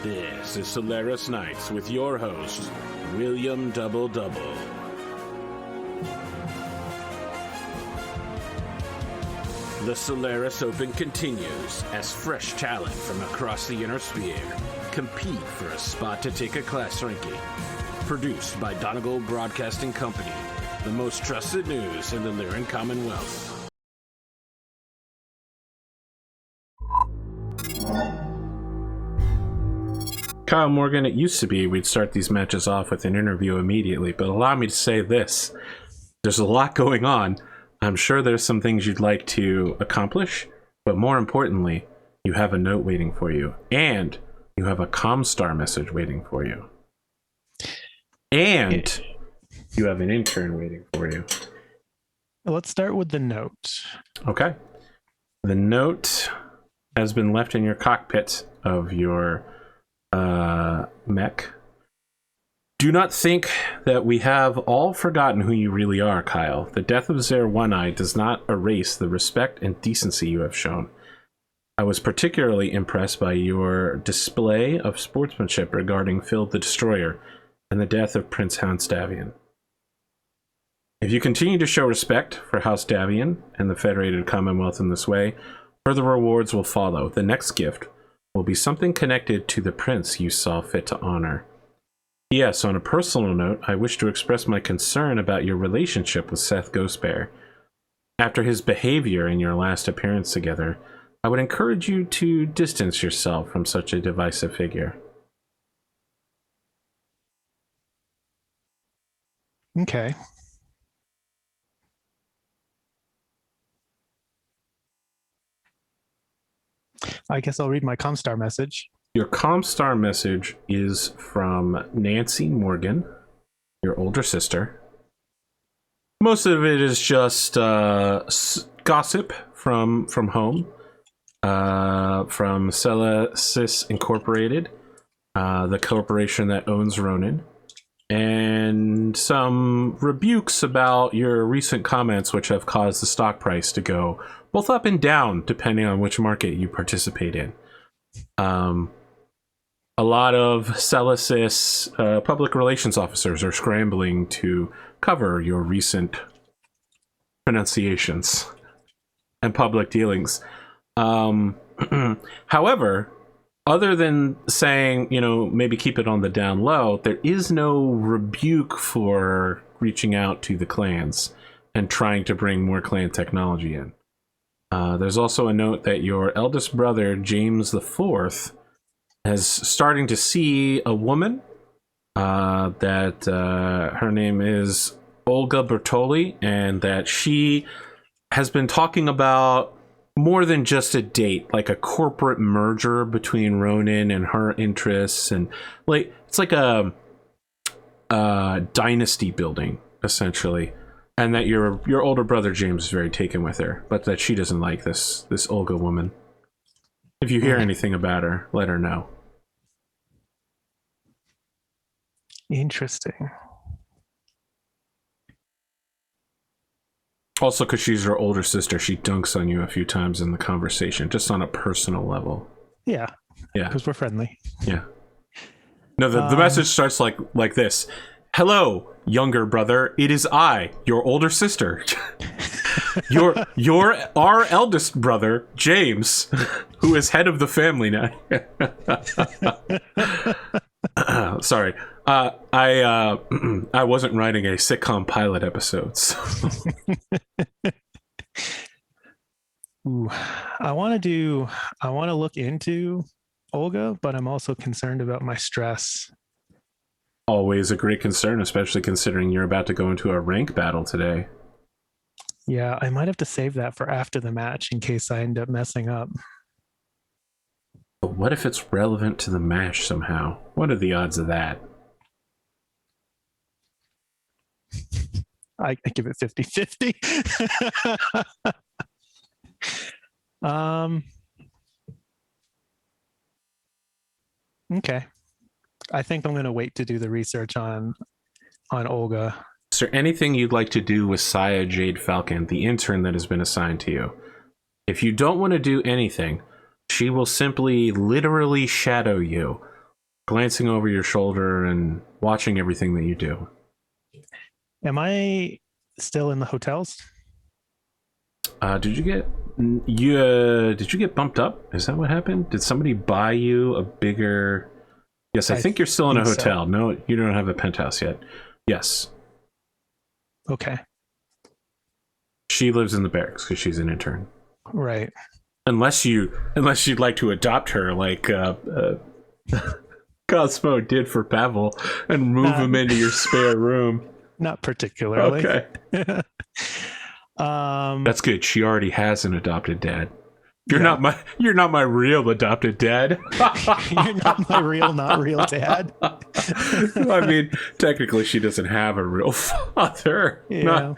This is Solaris Nights with your host, William Double Double. The Solaris Open continues as fresh talent from across the Inner Sphere compete for a spot to take a class ranking. Produced by Donegal Broadcasting Company, the most trusted news in the Lyran Commonwealth. Kyle Morgan, it used to be we'd start these matches off with an interview immediately, but allow me to say this. There's a lot going on. I'm sure there's some things you'd like to accomplish, but more importantly, you have a note waiting for you, and you have a Comstar message waiting for you. And you have an intern waiting for you. Let's start with the note. Okay. The note has been left in your cockpit of your mech. Do not think that we have all forgotten who you really are, Kyle. The death of Zer One-Eye does not erase the respect and decency you have shown. I was particularly impressed by your display of sportsmanship regarding Phil the Destroyer and the death of Prince House Davian. If you continue to show respect for House Davian and the Federated Commonwealth in this way, further rewards will follow. The next gift will be something connected to the prince you saw fit to honor. Yes, on a personal note, I wish to express my concern about your relationship with Seth Ghostbear. After his behavior in your last appearance together, I would encourage you to distance yourself from such a divisive figure. Okay. I guess I'll read my Comstar message. Your Comstar message is from Nancy Morgan, your older sister. Most of it is just gossip from home, from Solaris Incorporated, the corporation that owns Ronin, and some rebukes about your recent comments, which have caused the stock price to go both up and down depending on which market you participate in. A lot of Solaris public relations officers are scrambling to cover your recent pronunciations and public dealings. However, other than saying, maybe keep it on the down low, there is no rebuke for reaching out to the clans and trying to bring more clan technology in. There's also a note that your eldest brother, James IV, is starting to see a woman that her name is Olga Bertoli, and that she has been talking about more than just a date, like a corporate merger between Ronin and her interests, and it's like a dynasty building essentially, and that your older brother James is very taken with her, but that she doesn't like this Olga woman. If you hear anything about her, let her know. Interesting. Also, because she's your older sister, she dunks on you a few times in the conversation, just on a personal level. Yeah. Because we're friendly. Yeah. No, the message starts like this. Hello, younger brother. It is I, your older sister. Our eldest brother, James, who is head of the family now. Sorry. I wasn't writing a sitcom pilot episode. So. Ooh, I want to look into Olga, but I'm also concerned about my stress. Always a great concern, especially considering you're about to go into a rank battle today. Yeah, I might have to save that for after the match in case I end up messing up. But what if it's relevant to the match somehow? What are the odds of that? I give it 50-50. Okay. I think I'm going to wait to do the research on Olga. Is there anything you'd like to do with Saya Jade Falcon, the intern that has been assigned to you? If you don't want to do anything, she will simply literally shadow you glancing over your shoulder and watching everything that you do. Am I still in the hotels? Did you get bumped up? Is that what happened? Did somebody buy you a bigger? Yes, I think you're still in a hotel. So. No, you don't have a penthouse yet. Yes. Okay. She lives in the barracks because she's an intern. Right. Unless you'd like to adopt her, like Cosmo did for Pavel, and move him into your spare room. Not particularly. Okay. That's good. She already has an adopted dad. You're not my real adopted dad. You're not my real, not real dad. I mean, technically, she doesn't have a real father. Yeah.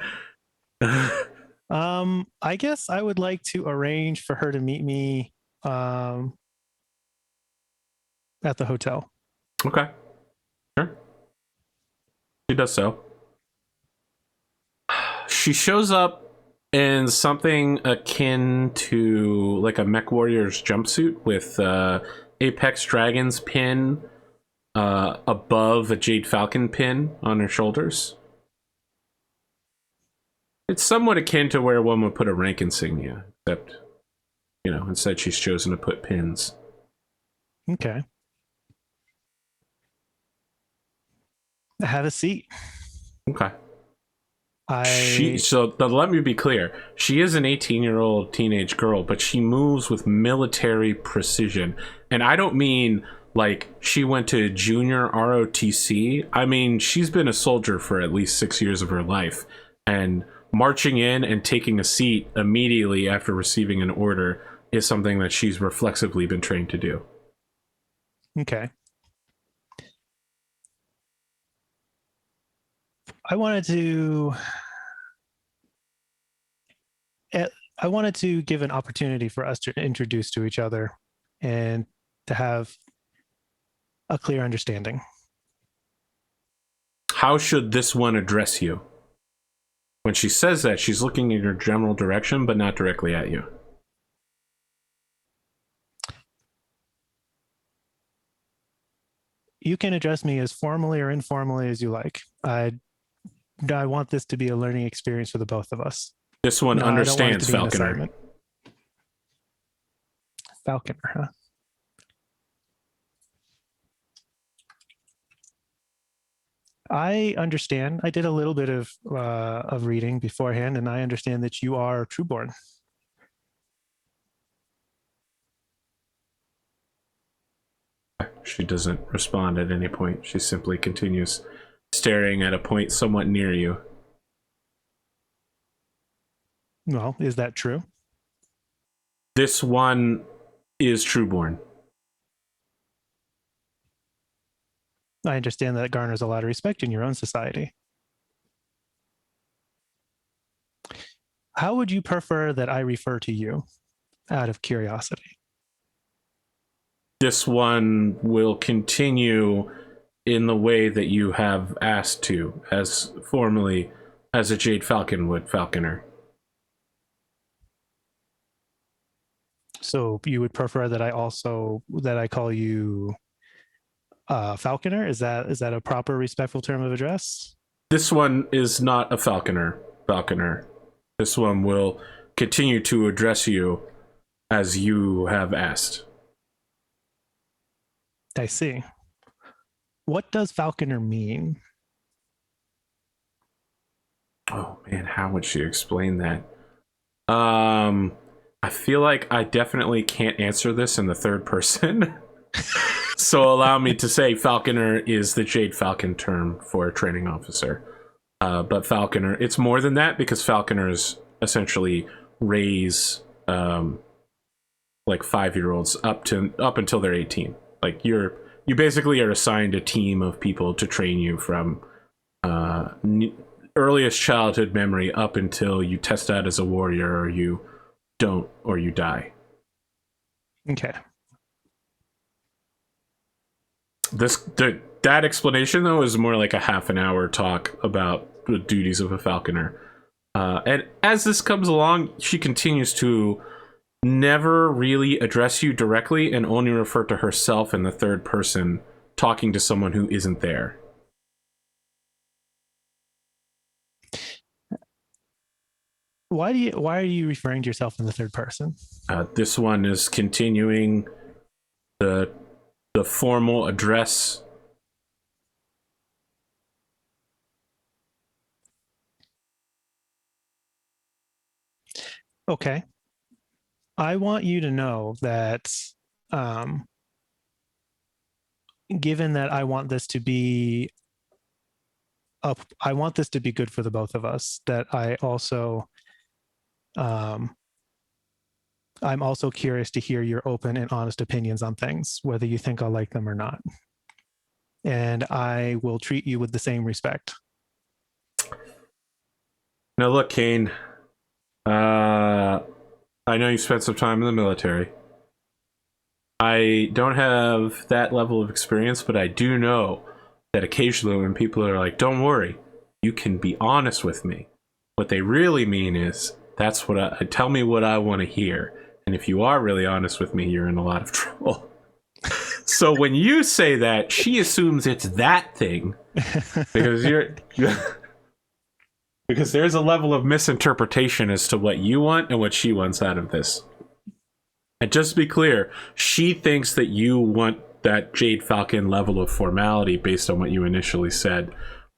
I guess I would like to arrange for her to meet me at the hotel. Okay. Sure. She does so. She shows up in something akin to like a Mech Warrior's jumpsuit with Apex Dragon's pin above a Jade Falcon pin on her shoulders. It's somewhat akin to where one would put a rank insignia, except, instead she's chosen to put pins. Okay. Have a seat. Okay. Let me be clear. She is an 18-year-old teenage girl, but she moves with military precision. And I don't mean like she went to junior ROTC. I mean, she's been a soldier for at least 6 years of her life. And marching in and taking a seat immediately after receiving an order is something that she's reflexively been trained to do. Okay. I wanted to give an opportunity for us to introduce to each other and to have a clear understanding. How should this one address you? When she says that, she's looking in your general direction, but not directly at you. You can address me as formally or informally as you like. I want this to be a learning experience for the both of us. This one understands Falconer. Falconer, huh? I understand. I did a little bit of reading beforehand, and I understand that you are Trueborn. She doesn't respond at any point. She simply continues staring at a point somewhat near you. Well, is that true? This one is Trueborn. I understand that garners a lot of respect in your own society. How would you prefer that I refer to you, out of curiosity? This one will continue in the way that you have asked to, as formally as a Jade Falcon would, Falconer. So you would prefer that I call you Falconer? Is that a proper respectful term of address? This one is not a Falconer. This one will continue to address you as you have asked. I see. What does Falconer mean? Oh man, how would she explain that? I feel like I definitely can't answer this in the third person. So allow me to say Falconer is the Jade Falcon term for a training officer. But Falconer, it's more than that, because Falconers essentially raise like 5-year-olds up until they're 18. Like you basically are assigned a team of people to train you from earliest childhood memory up until you test out as a warrior, or you don't, or you die. Okay. That explanation though is more like a half an hour talk about the duties of a Falconer. And as this comes along, she continues to never really address you directly and only refer to herself in the third person talking to someone who isn't there. Why are you referring to yourself in the third person? This one is continuing the formal address. Okay. I want you to know that given that I want this to be good for the both of us, that I'm also curious to hear your open and honest opinions on things, whether you think I'll like them or not. And I will treat you with the same respect. Now look, Kain, I know you spent some time in the military. I don't have that level of experience, but I do know that occasionally when people are like, don't worry, you can be honest with me, what they really mean is, that's what I tell me what I want to hear. And if you are really honest with me, you're in a lot of trouble. So when you say that, she assumes it's that thing because because there's a level of misinterpretation as to what you want and what she wants out of this. And just to be clear, she thinks that you want that Jade Falcon level of formality based on what you initially said,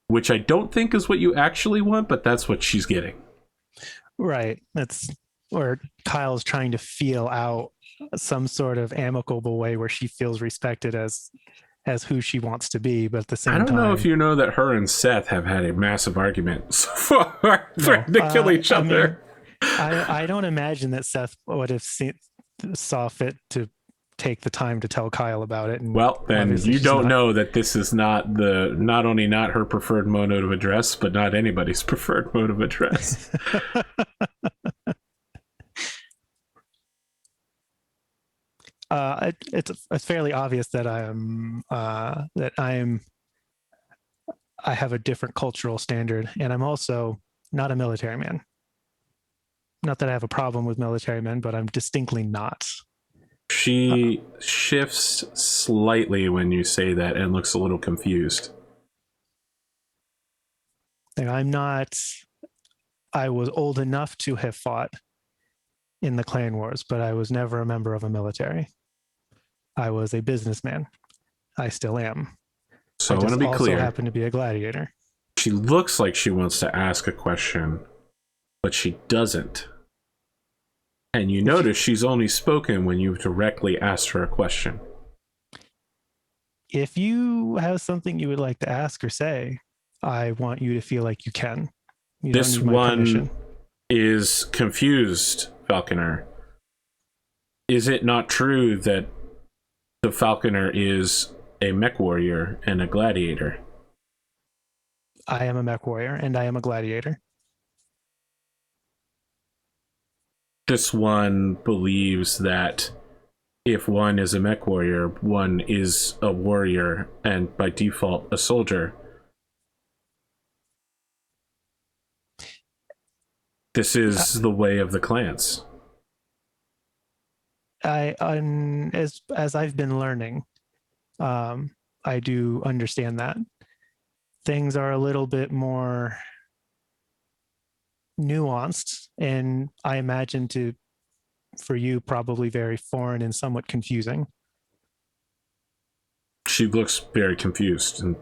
which I don't think is what you actually want, but that's what she's getting. Right. That's where Kyle's trying to feel out some sort of amicable way where she feels respected as who she wants to be, but at the same time, I don't know if you know that her and Seth have had a massive argument so far, threatened to kill each other. I don't imagine that Seth would have saw fit to take the time to tell Kyle about it. And well, then you don't know that this is not only not her preferred mode of address, but not anybody's preferred mode of address. It's fairly obvious that I have a different cultural standard, and I'm also not a military man. Not that I have a problem with military men, but I'm distinctly not. She shifts slightly when you say that and looks a little confused. I'm not. I was old enough to have fought in the clan wars, but I was never a member of a military. I was a businessman. I still am. So I want to be clear. I also happen to be a gladiator. She looks like she wants to ask a question, but she doesn't. And you notice she's only spoken when you've directly asked her a question. If you have something you would like to ask or say, I want you to feel like you can. This one is confused, Falconer. Is it not true that the Falconer is a mech warrior and a gladiator? I am a mech warrior and I am a gladiator. This one believes that if one is a mech warrior, one is a warrior and by default a soldier. This is the way of the clans. As I've been learning, I do understand that things are a little bit more nuanced, and I imagine for you probably very foreign and somewhat confusing. She looks very confused, and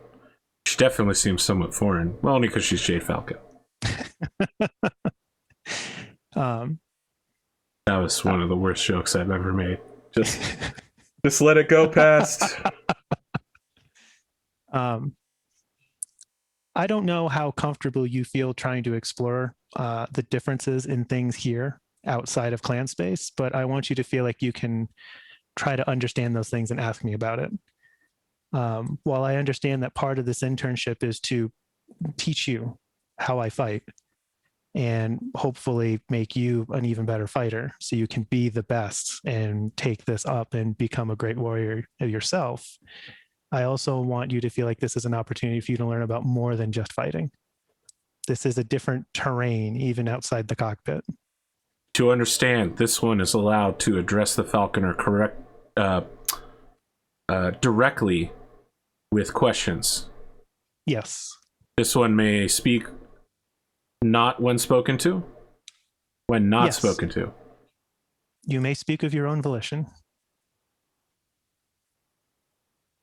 she definitely seems somewhat foreign. Well, only because she's Jade Falcon. That was one of the worst jokes I've ever made. Just let it go past. I don't know how comfortable you feel trying to explore the differences in things here outside of clan space, but I want you to feel like you can try to understand those things and ask me about it. While I understand that part of this internship is to teach you how I fight and hopefully make you an even better fighter so you can be the best and take this up and become a great warrior yourself, I also want you to feel like this is an opportunity for you to learn about more than just fighting. This is a different terrain, even outside the cockpit. To understand, this one is allowed to address the Falconer directly with questions. Yes. This one may speak not when spoken to, when not Yes. spoken to. You may speak of your own volition.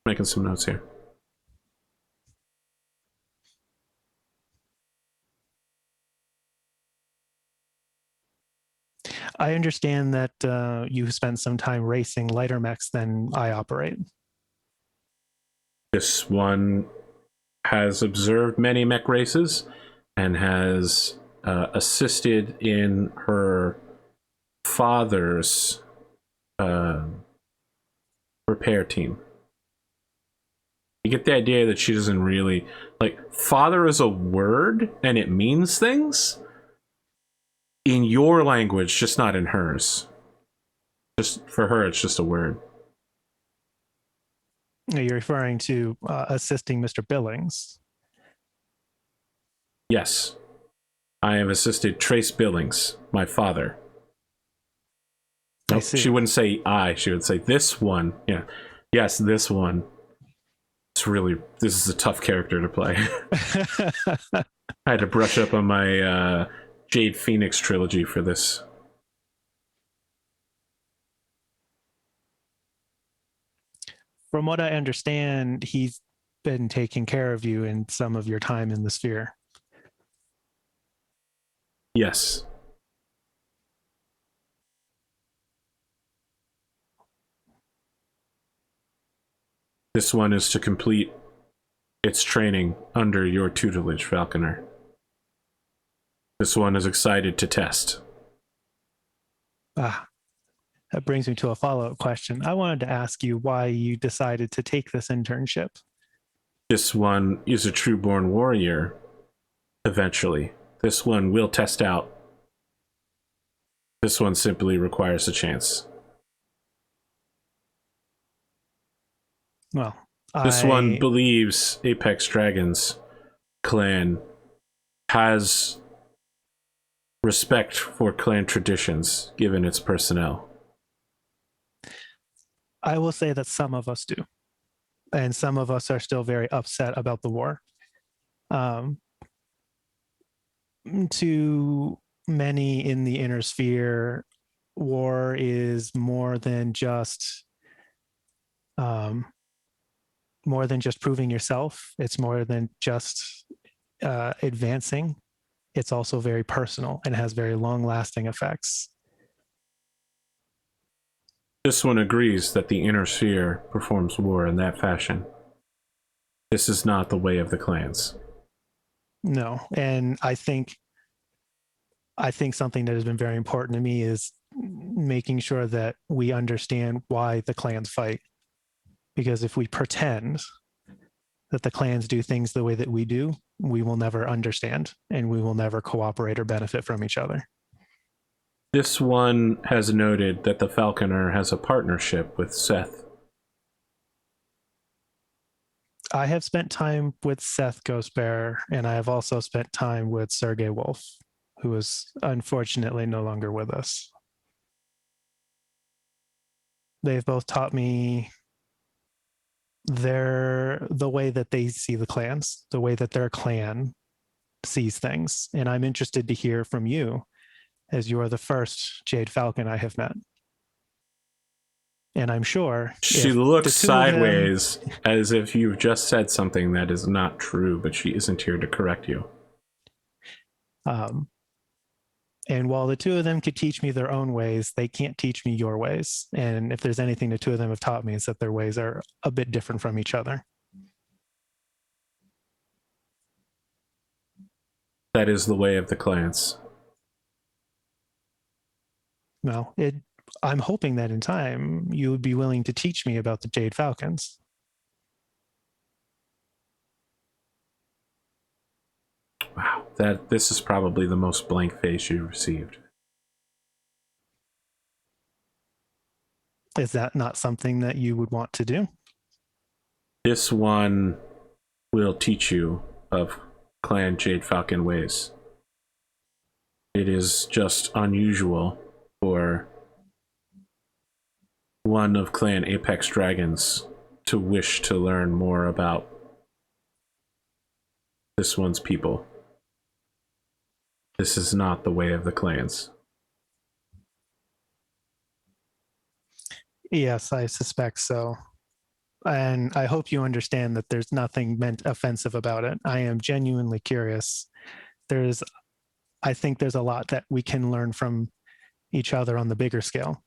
Making some notes here. I understand that you spent some time racing lighter mechs than I operate. This one has observed many mech races and has assisted in her father's repair team. You get the idea that she doesn't really like father is a word and it means things in your language, just not in hers. Just for her, it's just a word. You're referring to assisting Mr. Billings. Yes, I have assisted Trace Billings, my father. Nope, she wouldn't say I, she would say this one. Yeah. Yes, this one. This is a tough character to play. I had to brush up on my Jade Phoenix trilogy for this. From what I understand, he's been taking care of you in some of your time in the sphere. Yes. This one is to complete its training under your tutelage, Falconer. This one is excited to test. That brings me to a follow-up question. I wanted to ask you why you decided to take this internship. This one is a true-born warrior, eventually. This one will test out. This one simply requires a chance. Well, this one believes Apex Dragons clan has respect for clan traditions given its personnel. I will say that some of us do. And some of us are still very upset about the war. To many in the inner sphere, war is more than just proving yourself. It's more than just advancing. It's also very personal and has very long-lasting effects. This one agrees that the inner sphere performs war in that fashion. This is not the way of the clans. No, and I think something that has been very important to me is making sure that we understand why the clans fight. Because if we pretend that the clans do things the way that we do, we will never understand and we will never cooperate or benefit from each other. This one has noted that the Falconer has a partnership with Seth. I have spent time with Seth Ghostbearer, and I have also spent time with Sergey Wolf, who is unfortunately no longer with us. They've both taught me the way that they see the clans, the way that their clan sees things. And I'm interested to hear from you, as you are the first Jade Falcon I have met. And I'm sure she looks sideways as if you've just said something that is not true, but she isn't here to correct you. And while the two of them could teach me their own ways, they can't teach me your ways. And if there's anything the two of them have taught me, it's that their ways are a bit different from each other. That is the way of the clans. Well, I'm hoping that in time you would be willing to teach me about the Jade Falcons. Wow, this is probably the most blank face you've received. Is that not something that you would want to do? This one will teach you of Clan Jade Falcon ways. It is just unusual for one of Clan Apex Dragons to wish to learn more about this one's people. This is not the way of the clans. Yes, I suspect so. And I hope you understand that there's nothing meant offensive about it. I am genuinely curious. I think there's a lot that we can learn from each other on the bigger scale.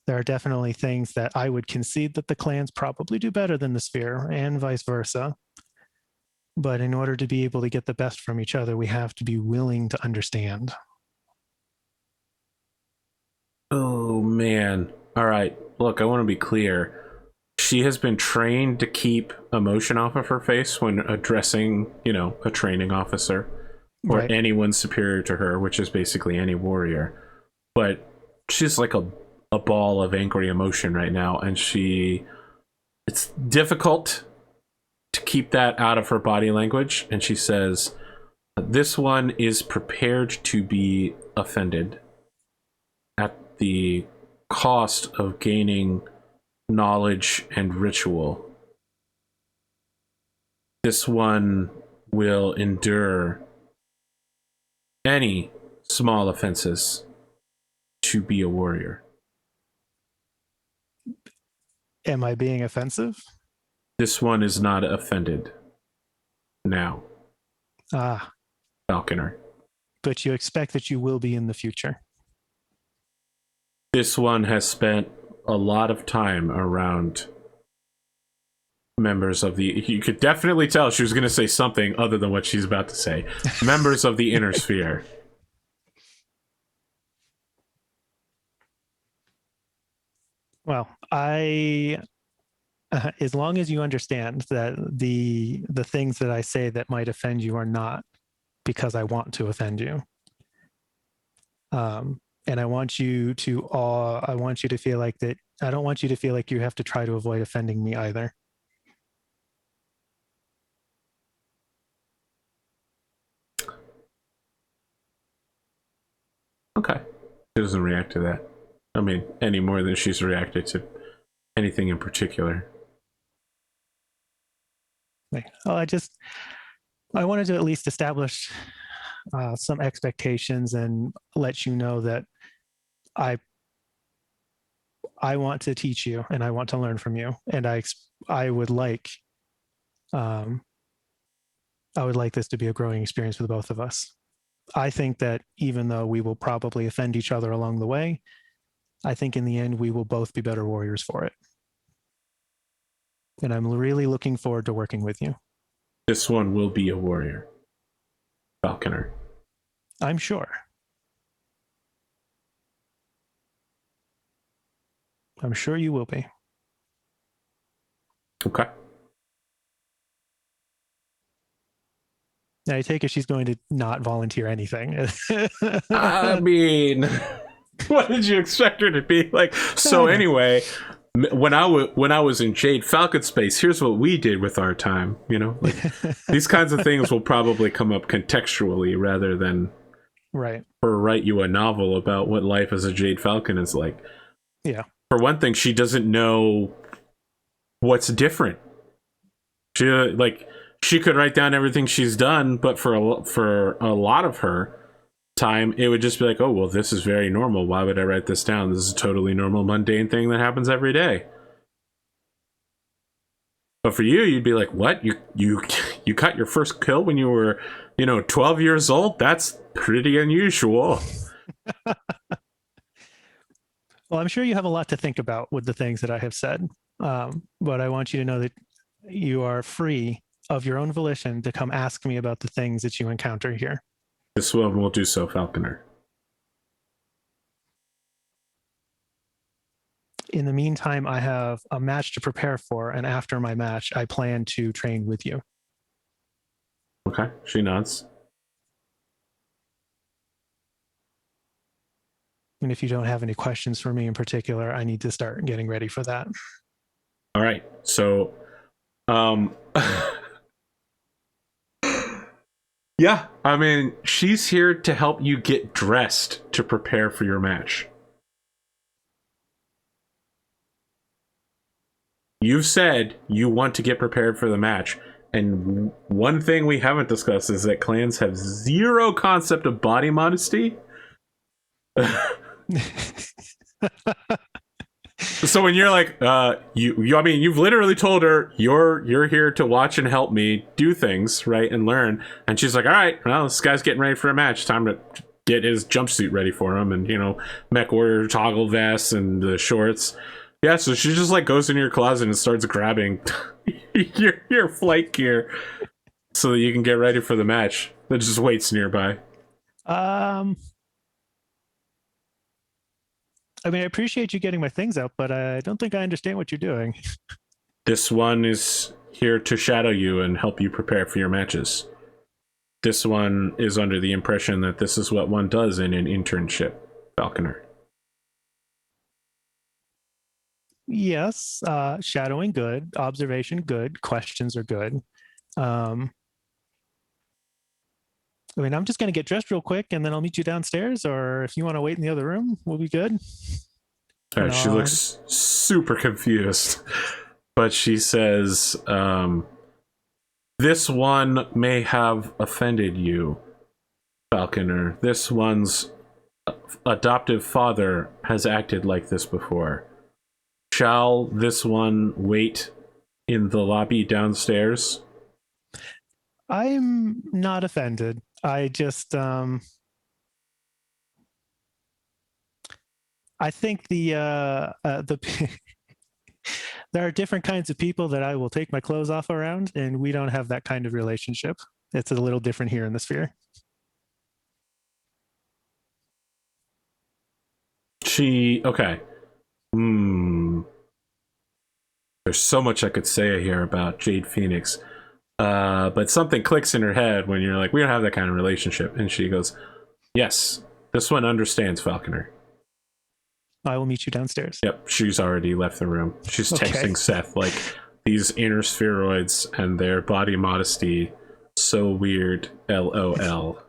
There are definitely things that I would concede that the clans probably do better than the sphere, and vice versa. But in order to be able to get the best from each other, we have to be willing to understand. Oh, man. All right. Look, I want to be clear. She has been trained to keep emotion off of her face when addressing, a training officer or Right. anyone superior to her, which is basically any warrior. But she's like a ball of angry emotion right now, and it's difficult to keep that out of her body language. And she says, this one is prepared to be offended at the cost of gaining knowledge and ritual. This one will endure any small offenses to be a warrior. Am I being offensive? This one is not offended now. Falconer. But you expect that you will be in the future. This one has spent a lot of time around members of the... You could definitely tell she was going to say something other than what she's about to say. Members of the inner sphere. Well, as long as you understand that the things that I say that might offend you are not because I want to offend you. And I want you to feel like that. I don't want you to feel like you have to try to avoid offending me either. Okay. She doesn't react to that. I mean, any more than she's reacted to anything in particular. Well, I wanted to at least establish some expectations and let you know that I want to teach you and I want to learn from you, and I would like this to be a growing experience for the both of us. I think that even though we will probably offend each other along the way, I think in the end we will both be better warriors for it. And I'm really looking forward to working with you. This one will be a warrior. Falconer. I'm sure. I'm sure you will be. Okay. Now, I take it she's going to not volunteer anything. I mean, what did you expect her to be like? So anyway, when I was in Jade Falcon space, here's what we did with our time. Like these kinds of things will probably come up contextually rather than right. her write you a novel about what life as a Jade Falcon is like. Yeah. For one thing, she doesn't know what's different. She could write down everything she's done, but for a lot of her time, it would just be like, oh, well, this is very normal. Why would I write this down? This is a totally normal, mundane thing that happens every day. But for you, you'd be like, what? You cut your first kill when you were, 12 years old? That's pretty unusual. Well, I'm sure you have a lot to think about with the things that I have said. But I want you to know that you are free of your own volition to come ask me about the things that you encounter here. This one will do so, Falconer. In the meantime, I have a match to prepare for, and after my match, I plan to train with you. Okay, she nods. And if you don't have any questions for me in particular, I need to start getting ready for that. All right, so yeah, I mean, she's here to help you get dressed to prepare for your match. you've said you want to get prepared for the match. And one thing we haven't discussed is that clans have zero concept of body modesty. So when you're like, I mean, you've literally told her you're here to watch and help me do things, right, and learn. And she's like, all right, well, this guy's getting ready for a match. Time to get his jumpsuit ready for him, and Mech warrior toggle vests and the shorts. Yeah, so she just like goes into your closet and starts grabbing your flight gear so that you can get ready for the match. That just waits nearby. I mean, I appreciate you getting my things out, but I don't think I understand what you're doing. This one is here to shadow you and help you prepare for your matches. This one is under the impression that this is what one does in an internship, Falconer. Yes, shadowing good, observation good, questions are good. I mean, I'm just going to get dressed real quick and then I'll meet you downstairs, or if you want to wait in the other room, we'll be good. All right, she looks super confused, but she says, this one may have offended you, Falconer. This one's adoptive father has acted like this before. Shall this one wait in the lobby downstairs? I'm not offended. I just I think the there are different kinds of people that I will take my clothes off around, and we don't have that kind of relationship. It's a little different here in the sphere. Okay. There's so much I could say here about Jade Phoenix. But something clicks in her head when you're like, we don't have that kind of relationship. And she goes, yes, this one understands, Falconer. I will meet you downstairs. Yep, she's already left the room. She's texting Seth, like, these inner spheroids and their body modesty, so weird, LOL.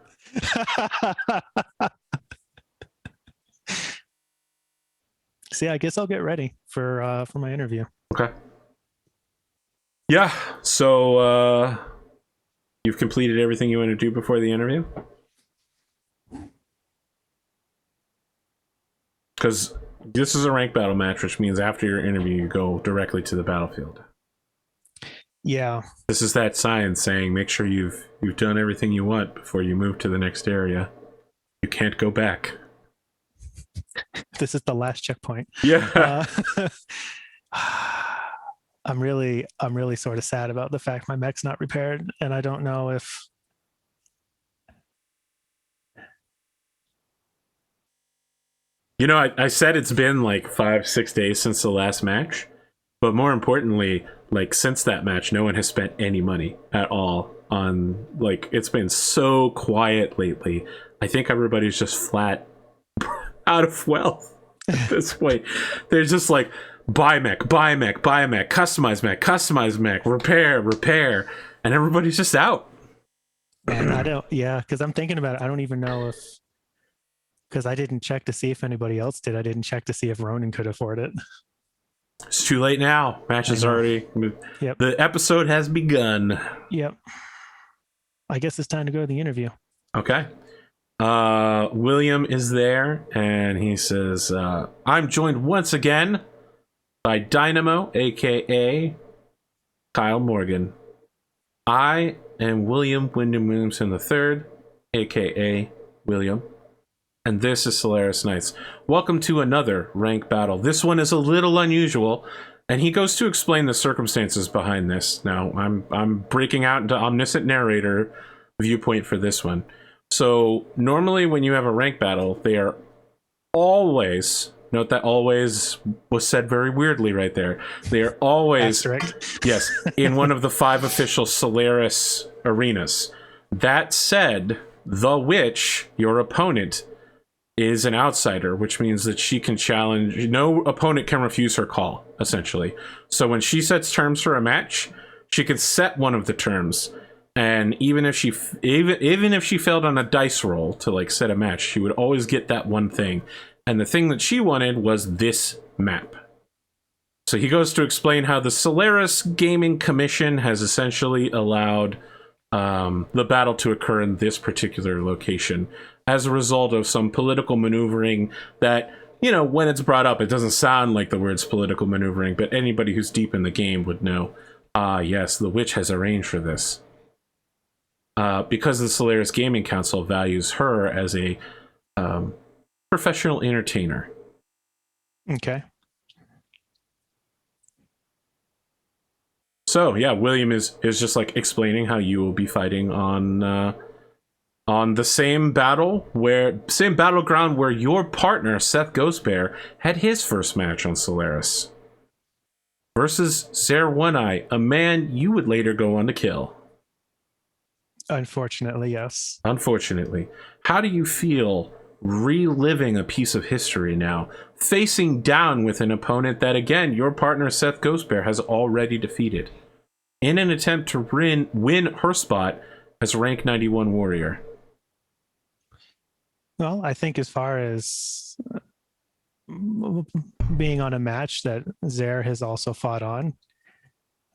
See, I guess I'll get ready for my interview. Okay. Yeah, so you've completed everything you want to do before the interview? Because this is a ranked battle match, which means after your interview, you go directly to the battlefield. Yeah. This is that sign saying, make sure you've done everything you want before you move to the next area. You can't go back. This is the last checkpoint. Yeah. I'm really sort of sad about the fact my mech's not repaired, and I don't know if I said it's been like 5-6 days since the last match, but more importantly, like since that match, no one has spent any money at all on, like, it's been so quiet lately. I think everybody's just flat out of wealth at this point. They're just like, buy mech, customize mech, repair, and everybody's just out. And because I'm thinking about it. I don't even know if, because I didn't check to see if anybody else did. I didn't check to see if Ronan could afford it. It's too late now. Match is already. Yep. The episode has begun. Yep. I guess it's time to go to the interview. Okay. William is there, and he says, I'm joined once again by Dynamo, aka Kyle Morgan. I am William Wyndham Williamson III, aka William, and this is Solaris Nights. Welcome to another rank battle. This one is a little unusual, and he goes to explain the circumstances behind this. Now, I'm breaking out into omniscient narrator viewpoint for this one. So normally when you have a rank battle, they are always, note that always was said very weirdly right there. They are always, yes, in one of the 5 official Solaris arenas. That said, the witch, your opponent, is an outsider, which means that she can challenge, no opponent can refuse her call, essentially. So when she sets terms for a match, she can set one of the terms. And even if she failed on a dice roll to like set a match, she would always get that one thing. And the thing that she wanted was this map. So he goes to explain how the Solaris Gaming Commission has essentially allowed the battle to occur in this particular location as a result of some political maneuvering that, you know, when it's brought up, it doesn't sound like the words political maneuvering, but anybody who's deep in the game would know, yes, the witch has arranged for this. Because the Solaris Gaming Council values her as a professional entertainer. Okay. So yeah, William is just like explaining how you will be fighting on the same battleground where your partner Seth Ghostbear had his first match on Solaris versus Zer One-Eye, a man you would later go on to kill. Unfortunately, yes. Unfortunately. How do you feel reliving a piece of history now, facing down with an opponent that, again, your partner Seth Ghostbear has already defeated in an attempt to win her spot as rank 91 warrior? Well, I think as far as being on a match that Zer has also fought on,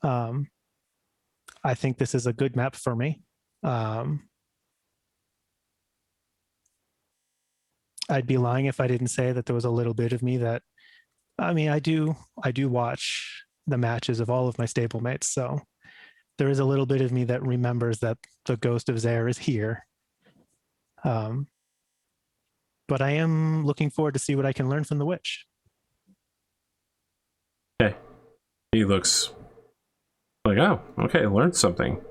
I think this is a good map for me. I'd be lying if I didn't say that there was a little bit of me that, I mean, I do watch the matches of all of my stablemates, so there is a little bit of me that remembers that the ghost of Zer is here. But I am looking forward to see what I can learn from the witch. Okay. He looks like, oh, okay, learned something.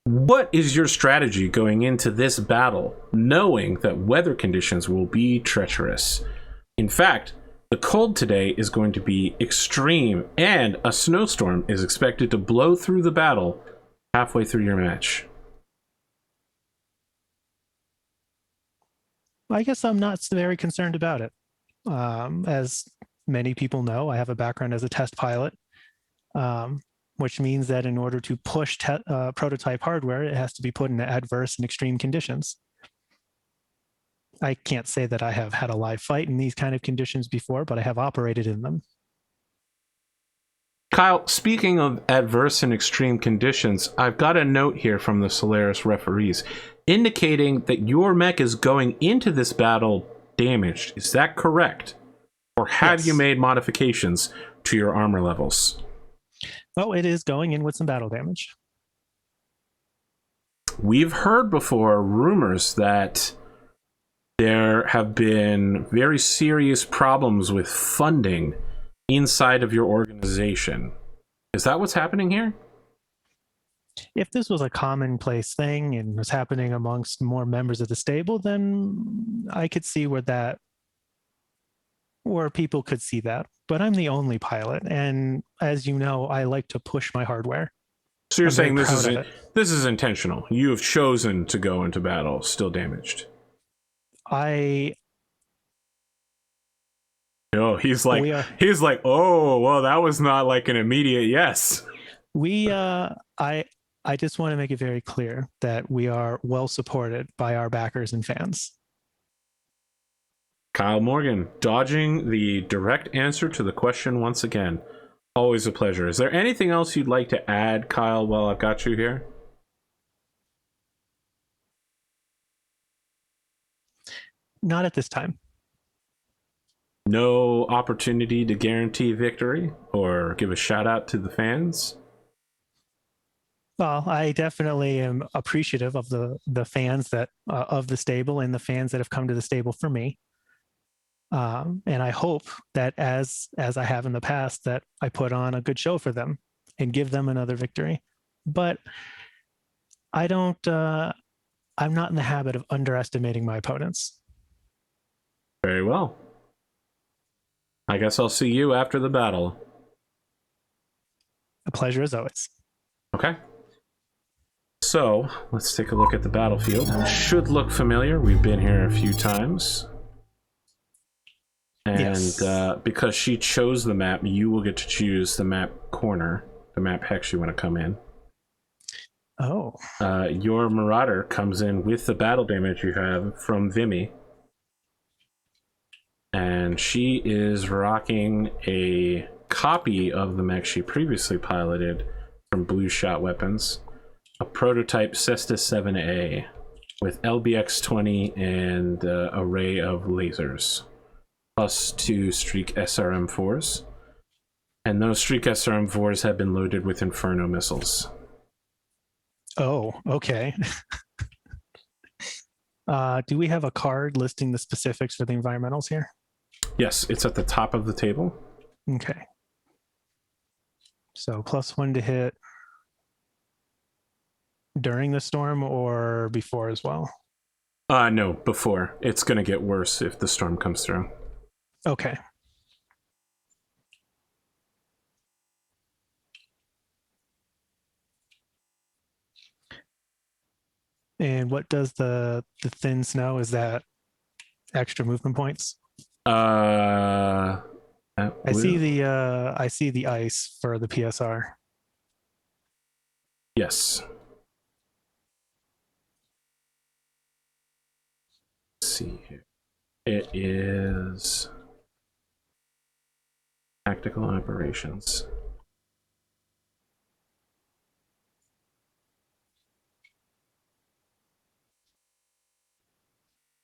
What is your strategy going into this battle, knowing that weather conditions will be treacherous? In fact, the cold today is going to be extreme, and a snowstorm is expected to blow through the battle halfway through your match. I guess I'm not very concerned about it. As many people know, I have a background as a test pilot, which means that in order to push prototype hardware, it has to be put in adverse and extreme conditions. I can't say that I have had a live fight in these kind of conditions before, but I have operated in them. Kyle, speaking of adverse and extreme conditions, I've got a note here from the Solaris referees indicating that your mech is going into this battle damaged. Is that correct? Or have you made modifications to your armor levels? Well, it is going in with some battle damage. We've heard before rumors that there have been very serious problems with funding inside of your organization. Is that what's happening here? If this was a commonplace thing and was happening amongst more members of the stable, then I could see where people could see that. But I'm the only pilot, and as you know, I like to push my hardware. So you're saying this is intentional. You have chosen to go into battle still damaged. No, he's like, oh, well, that was not like an immediate yes. I just want to make it very clear that we are well supported by our backers and fans. Kyle Morgan, dodging the direct answer to the question once again. Always a pleasure. Is there anything else you'd like to add, Kyle, while I've got you here? Not at this time. No opportunity to guarantee victory or give a shout out to the fans? Well, I definitely am appreciative of the fans that of the stable and the fans that have come to the stable for me. And I hope that as I have in the past, that I put on a good show for them and give them another victory. But I'm not in the habit of underestimating my opponents. Very well. I guess I'll see you after the battle. A pleasure as always. Okay. So, let's take a look at the battlefield. It should look familiar. We've been here a few times. And because she chose the map, you will get to choose the map corner, the map hex you want to come in. Oh. Your Marauder comes in with the battle damage you have from Vimy. And she is rocking a copy of the mech she previously piloted from Blue Shot Weapons, a prototype Cestus 7A with LBX-20 and array of lasers, plus 2 Streak SRM-4s. And those Streak SRM-4s have been loaded with Inferno missiles. Oh, okay. Do we have a card listing the specifics for the environmentals here? Yes, it's at the top of the table. Okay. So +1 to hit during the storm or before as well? No, before. It's going to get worse if the storm comes through. Okay. And what does the thin snow? Is that extra movement points? I see the ice for the PSR. Yes. Let's see here. It is tactical operations.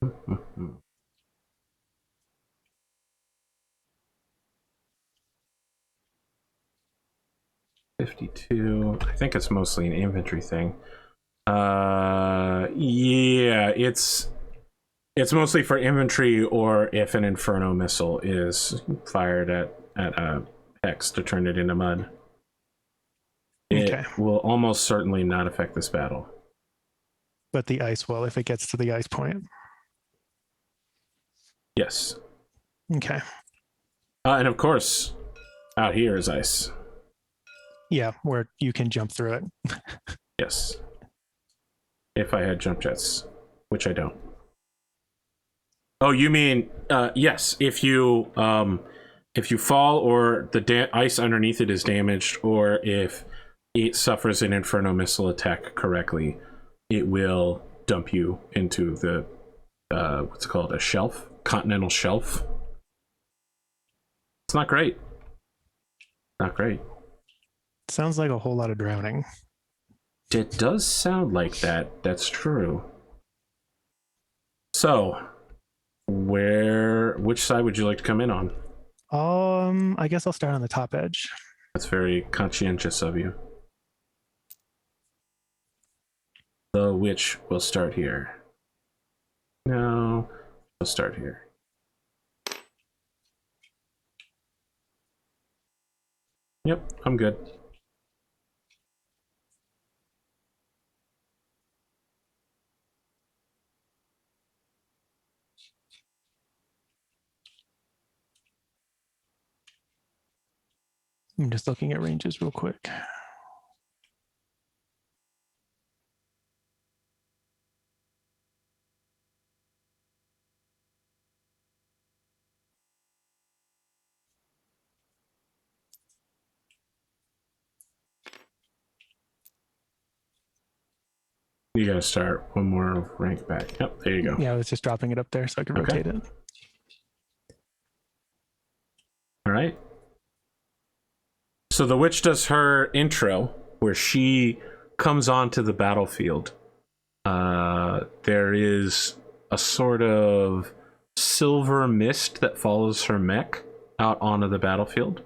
Mm-hmm. $52. I think it's mostly an infantry thing. Yeah, it's mostly for infantry, or if an Inferno missile is fired at a hex to turn it into mud. It will almost certainly not affect this battle. But the ice will if it gets to the ice point. Yes. Okay. And of course, out here is ice. Yeah, where you can jump through it. Yes. If I had jump jets, which I don't. Oh, you mean yes? If you fall or the ice underneath it is damaged, or if it suffers an Inferno missile attack correctly, it will dump you into the what's it called, a shelf, continental shelf. It's not great. Not great. Sounds like a whole lot of drowning. It does sound like that. That's true. So, which side would you like to come in on? I guess I'll start on the top edge. That's very conscientious of you. The witch will start here. No, we'll start here. Yep, I'm good. I'm just looking at ranges real quick. You gotta start one more rank back. Yep, there you go. Yeah, I was just dropping it up there so I could rotate it. All right. So the witch does her intro where she comes onto the battlefield. There is a sort of silver mist that follows her mech out onto the battlefield.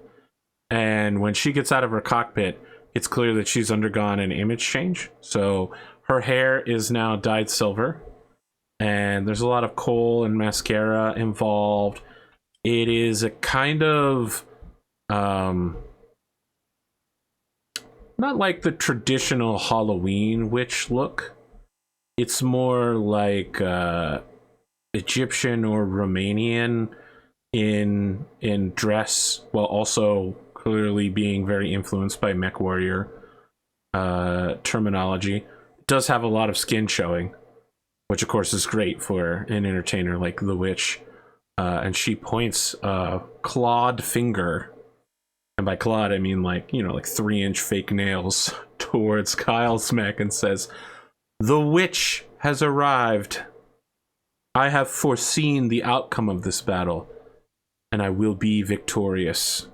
And when she gets out of her cockpit, it's clear that she's undergone an image change. So her hair is now dyed silver, and there's a lot of coal and mascara involved. It is a kind of not like the traditional Halloween witch look. It's more like Egyptian or Romanian in dress, while also clearly being very influenced by Mech Warrior terminology. It does have a lot of skin showing, which of course is great for an entertainer like the witch. And she points a clawed finger, and by clawed I mean like 3-inch fake nails, towards Kyle's mech and says, "The witch has arrived. I have foreseen the outcome of this battle, and I will be victorious."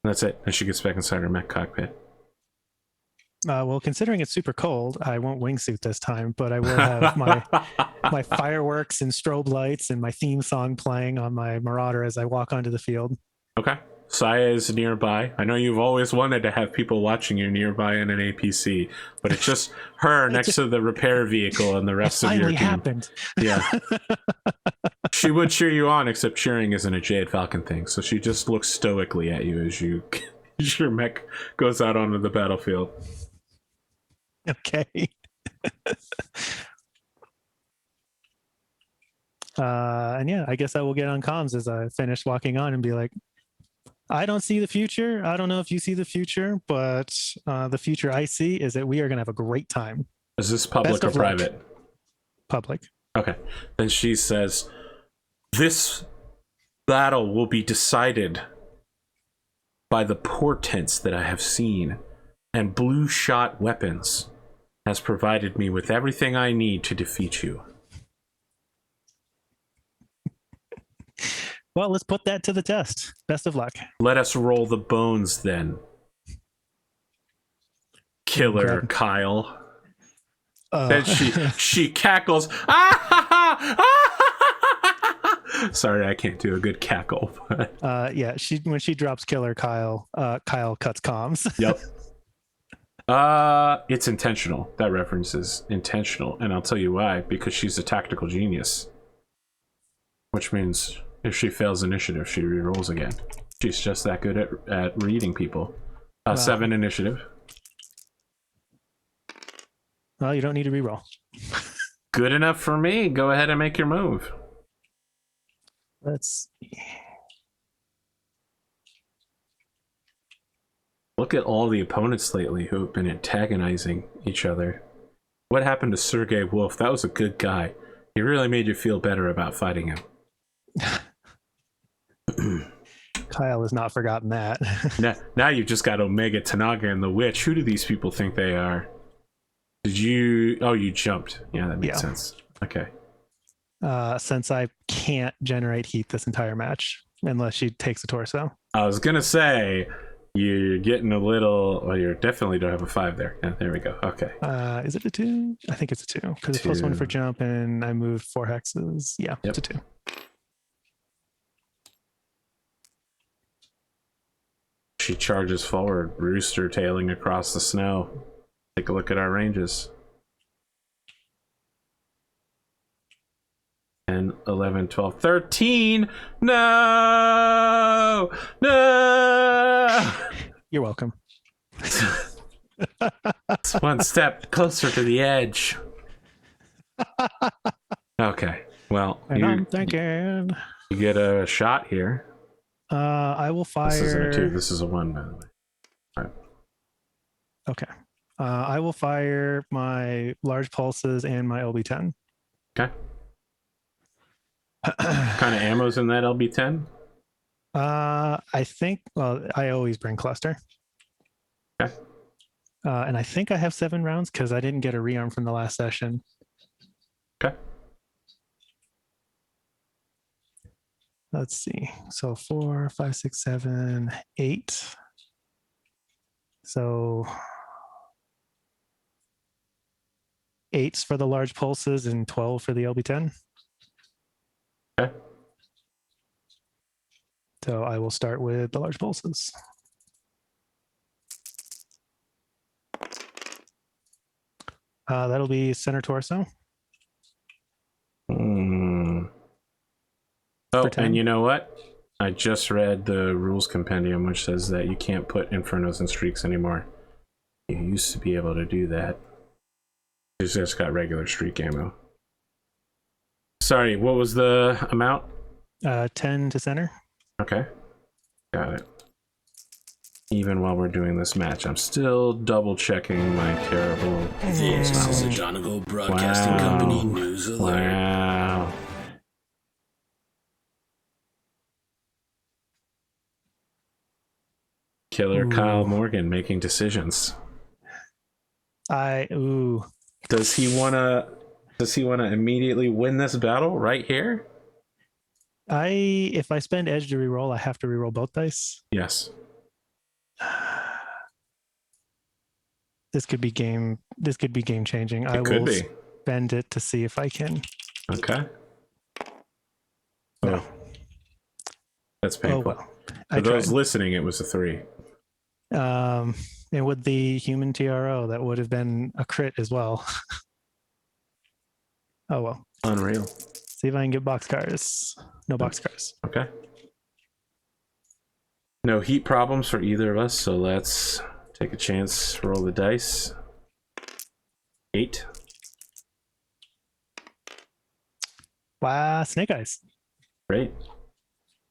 That's it. And she gets back inside her mech cockpit. Well, considering it's super cold, I won't wingsuit this time, but I will have my fireworks and strobe lights and my theme song playing on my Marauder as I walk onto the field. Okay. Saya is nearby. I know you've always wanted to have people watching you nearby in an APC, but it's just her next to the repair vehicle and the rest of your team. Finally happened. Yeah. She would cheer you on, except cheering isn't a Jade Falcon thing, so she just looks stoically at you as your mech goes out onto the battlefield. Okay. And yeah, I guess I will get on comms as I finish walking on and be like, I don't see the future. I don't know if you see the future, but the future I see is that we are going to have a great time. Is this public or private? Public. Okay. Then she says, this battle will be decided by the portents that I have seen, and Blue Shot Weapons has provided me with everything I need to defeat you. Well, let's put that to the test. Best of luck. Let us roll the bones then. Killer Kyle. Then she cackles. Sorry, I can't do a good cackle. Yeah, when she drops Killer Kyle, Kyle cuts comms. Yep. It's intentional. That reference is intentional, and I'll tell you why. Because she's a tactical genius, which means if she fails initiative, she rerolls again. She's just that good at reading people. 7 initiative. Well, you don't need to reroll. Good enough for me. Go ahead and make your move. Let's see. Look at all the opponents lately who have been antagonizing each other. What happened to Sergei Wolf? That was a good guy. He really made you feel better about fighting him. Kyle has not forgotten that. now you've just got Omega Tanaga and the Witch. Who do these people think they are? Did you... Oh, you jumped. Yeah, that makes sense. Okay. Since I can't generate heat this entire match, unless she takes a torso. I was going to say... You're getting a little... Well, you definitely don't have a 5 there. Yeah, there we go. Okay. Is it a 2? I think it's a 2. Because it's +1 for jump, and I moved 4 hexes. Yeah, It's a 2. She charges forward, rooster tailing across the snow. Take a look at our ranges. 10, 11, 12, 13! No! No! You're welcome. It's one step closer to the edge. Okay, well, I'm thinking... You get a shot here. I will fire... This isn't a 2, this is a 1, by the way. All right. Okay. I will fire my large pulses and my LB10. Okay. What kind of ammo's in that LB10? I think, well, I always bring cluster. Okay. And I think I have 7 rounds because I didn't get a rearm from the last session. Okay. Let's see. So 4, 5, 6, 7, 8. So 8s for the large pulses and 12 for the LB10. Okay. So I will start with the large pulses. That'll be center torso. Oh, and you know what? I just read the rules compendium, which says that you can't put infernos and streaks anymore. You used to be able to do that. You just got regular streak ammo. Sorry, what was the amount? 10 to center. Okay, got it. Even while we're doing this match, I'm still double checking my terrible... This is a Donegal Broadcasting Company news alert. Wow. Killer Kyle Morgan making decisions. Does he wanna immediately win this battle right here? If I spend edge to reroll, I have to reroll both dice. Yes. This could be game changing. I could will be. spend it to see if I can. Okay. No. Oh, that's painful. Oh well. For those listening, it was a 3. And with the human TRO, that would have been a crit as well. Oh well. Unreal. See if I can get boxcars. No boxcars. Okay. No heat problems for either of us, so let's take a chance, roll the dice. 8. Wow, snake eyes. Great.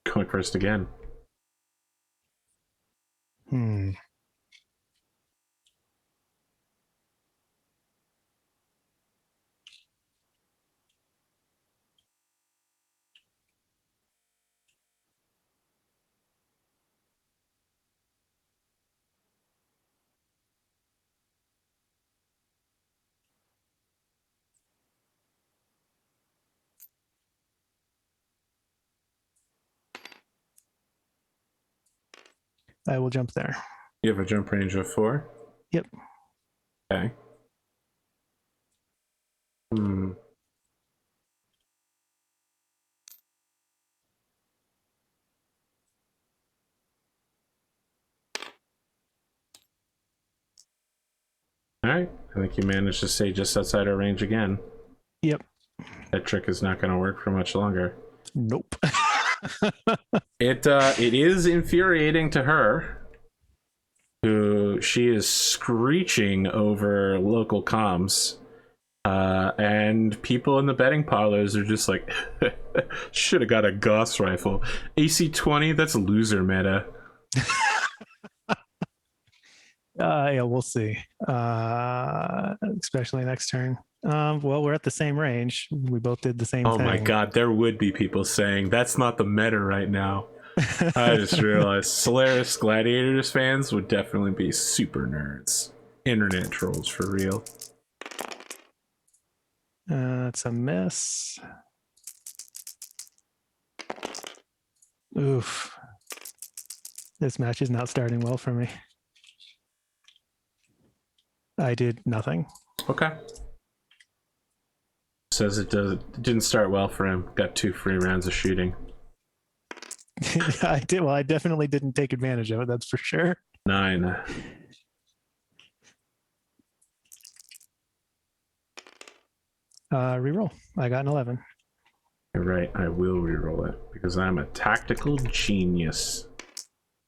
Going first again. I will jump there. You have a jump range of 4? Yep. Okay. All right. I think you managed to stay just outside our range again. Yep. That trick is not going to work for much longer. Nope. It is infuriating to her, who she is screeching over local comms, and people in the betting parlors are just like, should have got a Gauss rifle. AC-20, that's loser meta. Yeah, we'll see. Especially next turn. Well, we're at the same range. We both did the same thing. Oh my god, there would be people saying that's not the meta right now. I just realized Solaris Gladiators fans would definitely be super nerds. Internet trolls for real. It's a miss. Oof. This match is not starting well for me. I did nothing. Okay. Says it didn't start well for him. Got 2 free rounds of shooting. I did. Well, I definitely didn't take advantage of it. That's for sure. 9. Reroll. I got an 11. You're right. I will reroll it because I'm a tactical genius.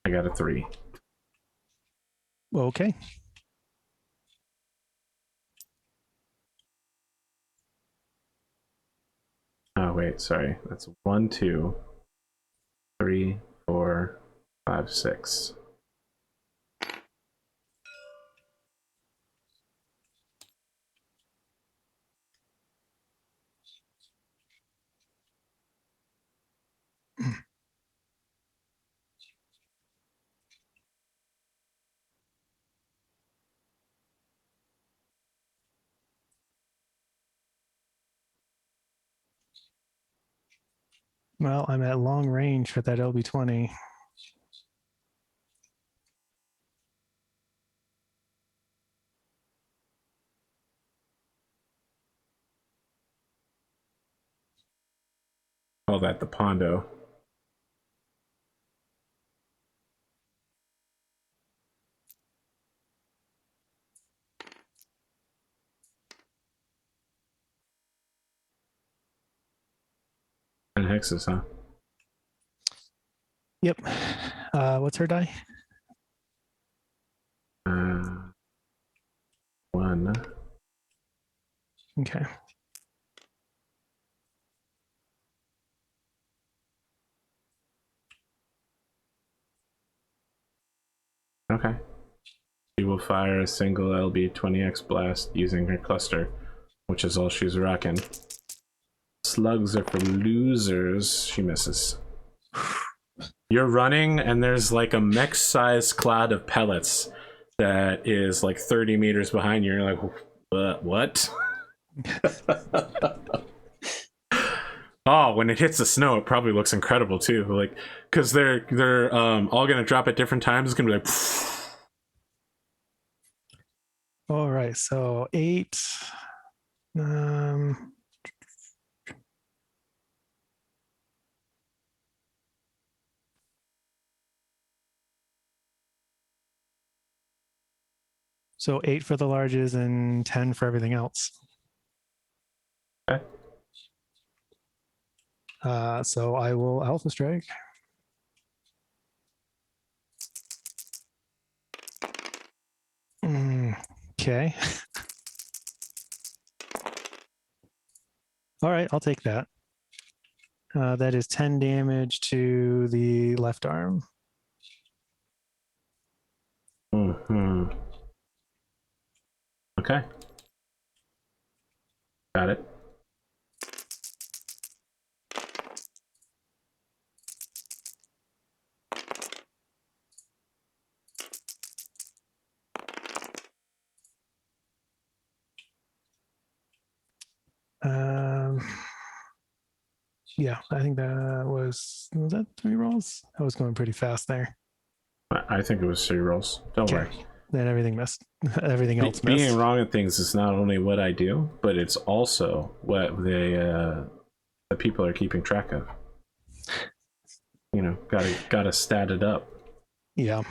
I got a 3. Okay. Oh wait, sorry. That's 1, 2, 3, 4, 5, 6. Well, I'm at long range for that LB-20. Call that the Pondo. And hexes, huh? Yep. What's her die? 1. Okay. Okay. She will fire a single LB-20X blast using her cluster, which is all she's rocking. Slugs are for losers. She misses. You're running, and there's like a mech-sized cloud of pellets that is like 30 meters behind you. You're like, what? Oh, when it hits the snow, it probably looks incredible too. Like, because they're all gonna drop at different times. It's gonna be like. All right, so 8. So 8 for the larges and 10 for everything else. Okay. So I will Alpha Strike. Okay. All right, I'll take that. That is 10 damage to the left arm. Mm-hmm. Okay. Got it. Yeah, I think that was that 3 rolls? I was going pretty fast there. I think it was 3 rolls. Don't worry. Then everything missed. Everything else missed. Being wrong at things is not only what I do, but it's also what the people are keeping track of. You know, gotta stat it up. Yeah.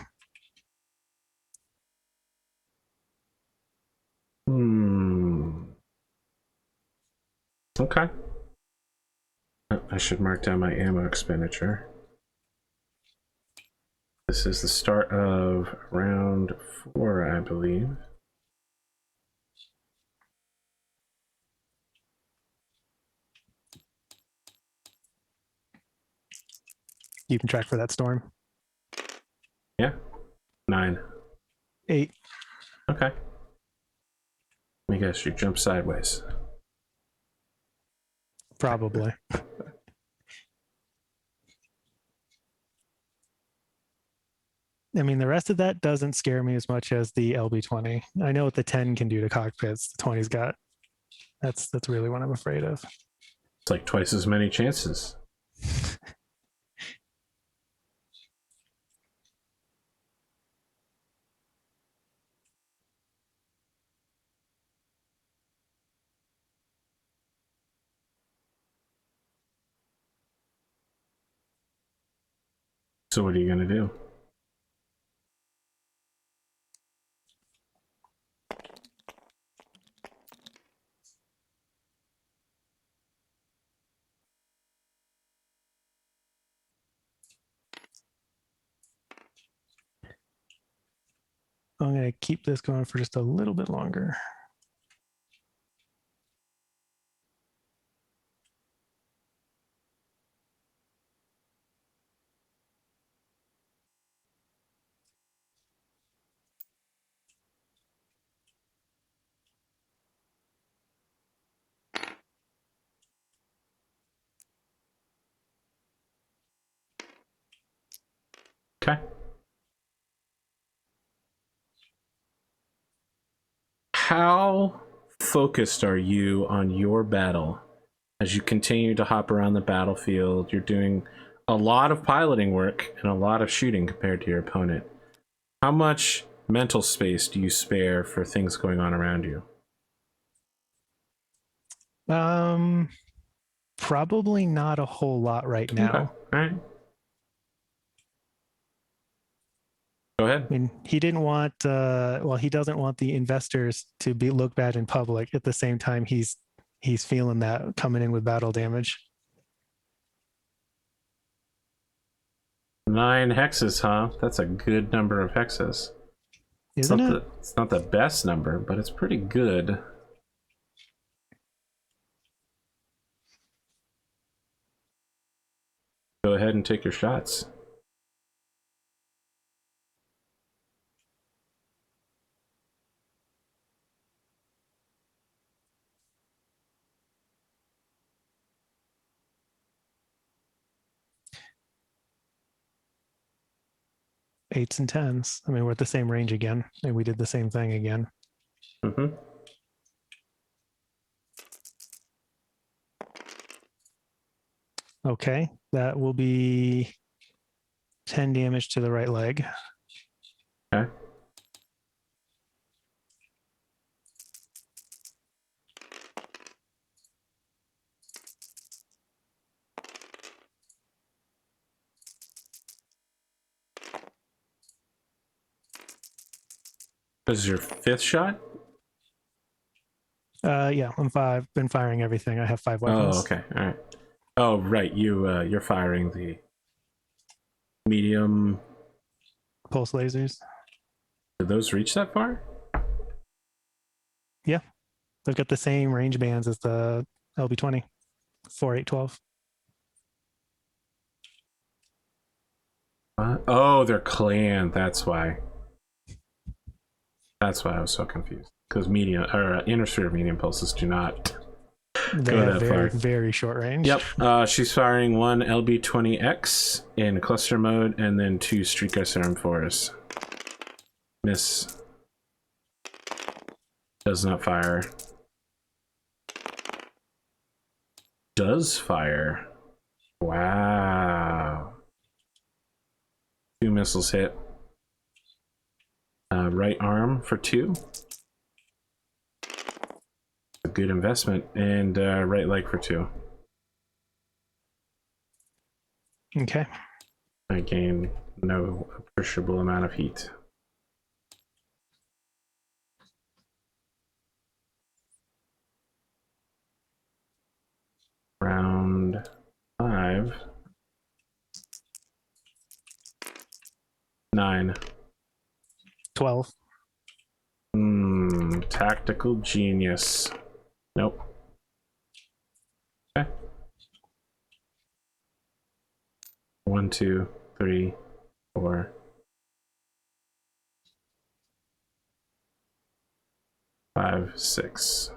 Okay. I should mark down my ammo expenditure. This is the start of round 4, I believe. You can track for that storm. Yeah. 9. 8. Okay. Let me guess, you jump sideways. Probably. I mean, the rest of that doesn't scare me as much as the LB20. I know what the 10 can do to cockpits. The 20's got. That's really what I'm afraid of. It's like twice as many chances. So what are you gonna do? I'm going to keep this going for just a little bit longer. Okay. How focused are you on your battle as you continue to hop around the battlefield? You're doing a lot of piloting work and a lot of shooting compared to your opponent. How much mental space do you spare for things going on around you? Probably not a whole lot right now. Okay. All right. Go ahead. I mean, he didn't want, he doesn't want the investors to look bad in public. At the same time, he's feeling that coming in with battle damage. 9 hexes, huh? That's a good number of hexes. Isn't it? It's not the best number, but it's pretty good. Go ahead and take your shots. Eights and 10s. I mean, we're at the same range again, and we did the same thing again. Okay, that will be 10 damage to the right leg. Okay. This is your 5th shot? Yeah, I've been firing everything. I have 5 weapons. Oh, okay. All right. Oh, right. You're firing the medium. Pulse lasers. Did those reach that far? Yeah, they've got the same range bands as the LB20. 4, 8, 12. Oh, they're clan. That's why. That's why I was so confused. Because medium or inner sphere medium pulses do not They go have that very, far. very short range. Yep. She's firing 1 LB20X in cluster mode and then 2 Streak SRM 4s. Miss. Does not fire. Does fire. Wow. 2 missiles hit. Right arm for 2. A good investment. And right leg for 2. Okay. I gain no appreciable amount of heat. Round 5. 9. 12. Tactical genius. Nope. Okay. 1, 2, 3, 4. 5, 6.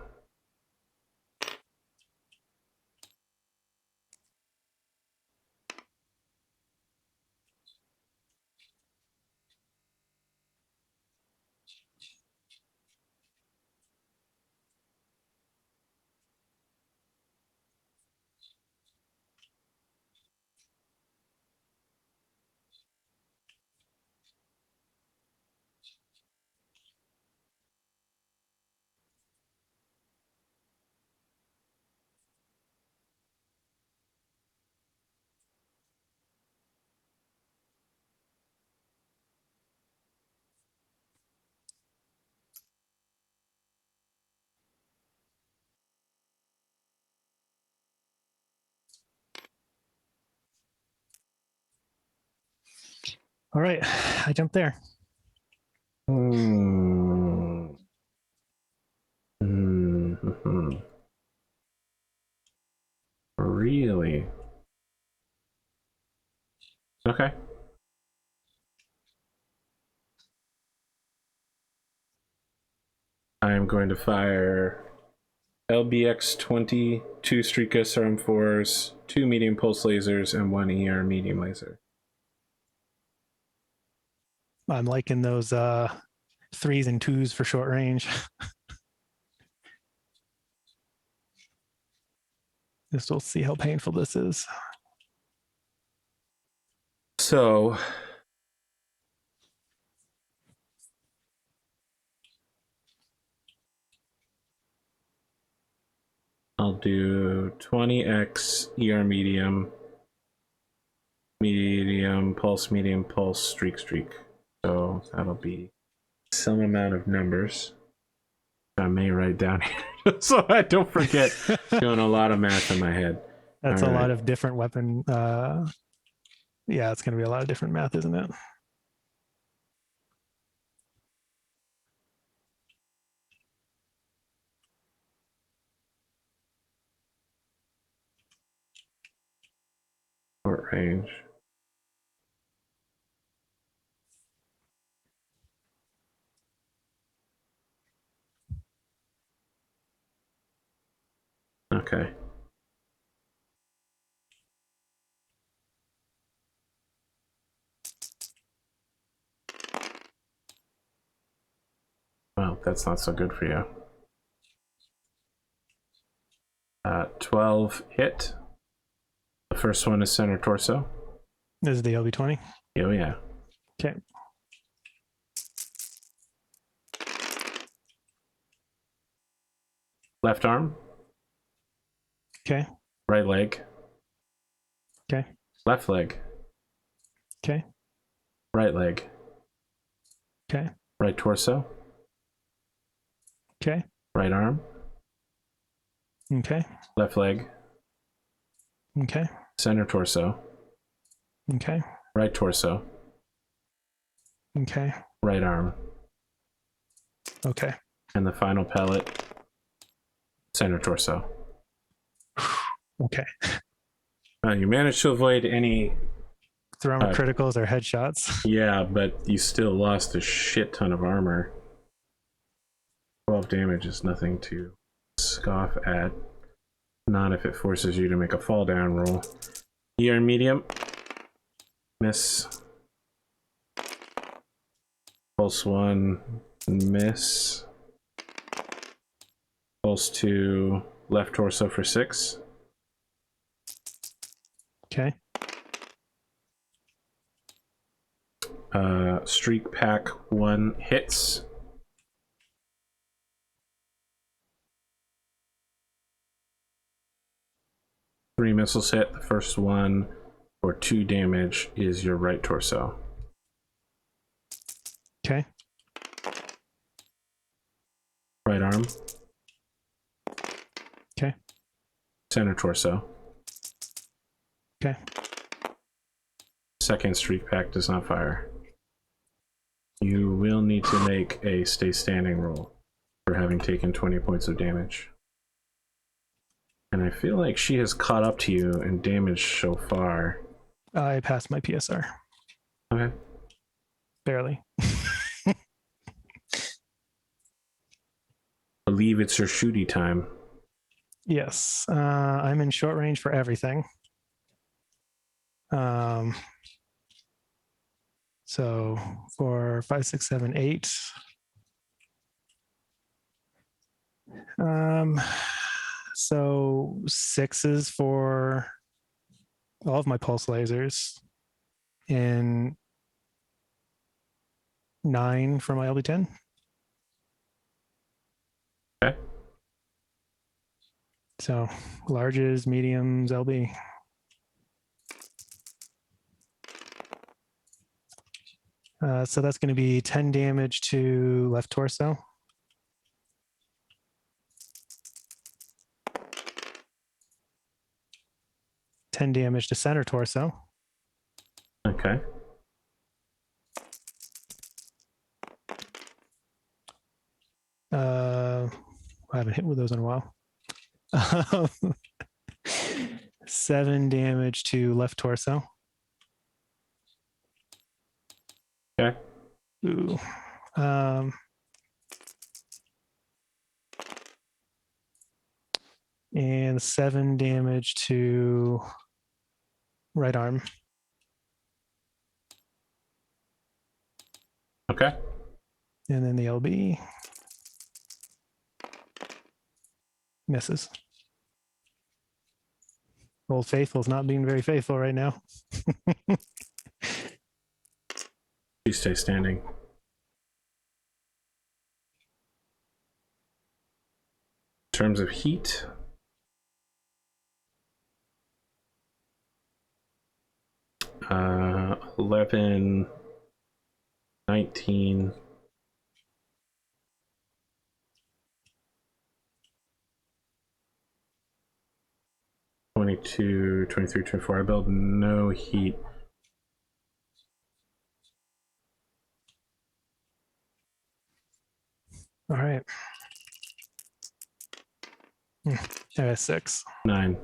All right, I jumped there. Really? Okay. I am going to fire LBX 20, 2 Streak SRM4s, 2 medium pulse lasers, and 1 ER medium laser. I'm liking those 3s and 2s for short range. Just we'll see how painful this is. So I'll do 20x ER medium, medium pulse, streak. So that'll be some amount of numbers. I may write down here so I don't forget. Doing a lot of math in my head. That's a lot of different weapon. Yeah, it's going to be a lot of different math, isn't it? Short range. Okay. Well, that's not so good for you. 12 hit. The first one is center torso. This is the LB20. Oh, yeah. Okay. Left arm. Okay. Right leg. Okay. Left leg. Okay. Right leg. Okay. Right torso. Okay. Right arm. Okay. Left leg. Okay. Center torso. Okay. Right torso. Okay. Right arm. Okay. And the final pellet, center torso. Okay. You managed to avoid any. Thermal criticals or headshots. Yeah, but you still lost a shit ton of armor. 12 damage is nothing to scoff at. Not if it forces you to make a fall down roll. ER medium. Miss. Pulse 1. Miss. Pulse 2. Left torso for 6. Okay. Streak pack 1 hits. Three missiles hit. The first one for 2 damage is your right torso. Okay. Right arm. Okay. Center torso. Okay. Second streak pack does not fire. You will need to make a stay standing roll for having taken 20 points of damage. And I feel like she has caught up to you in damage so far. I passed my PSR. Okay. Barely. Believe it's your shooty time. Yes. I'm in short range for everything. So for 5, 6, 7, 8. So 6s for all of my pulse lasers and 9 for my LB10. Okay. So larges, mediums, LB. So that's going to be 10 damage to left torso. $10 damage to center torso. Okay. I haven't hit with those in a while. 7 damage to left torso. Okay. Ooh. And 7 damage to right arm. Okay. And then the LB misses. Old Faithful's not being very faithful right now. You stay standing. In terms of heat, 11, 19, 22, 23, 24. I build no heat. All right. I got 6. 9.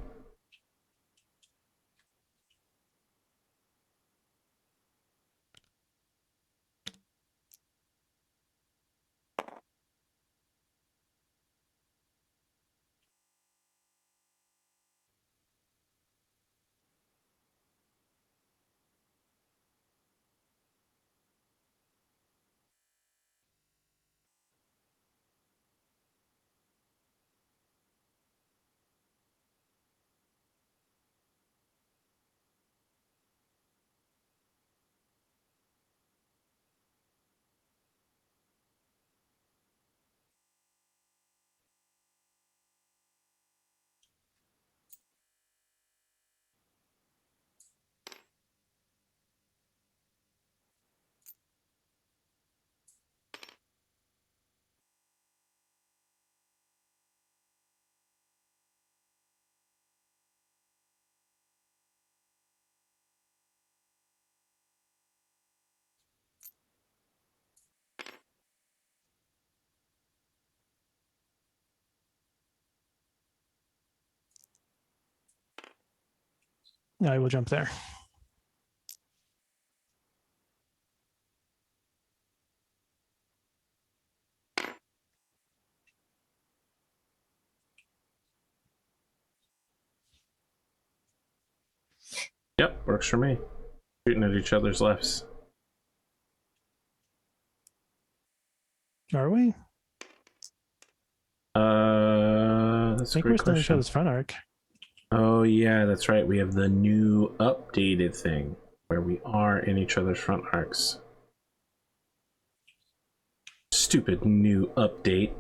I will jump there. Yep, works for me. Shooting at each other's lefts. Are we? That's I a think we're great still in each question. other's front arc. Oh yeah, that's right. We have the new updated thing where we are in each other's front arcs. Stupid new update.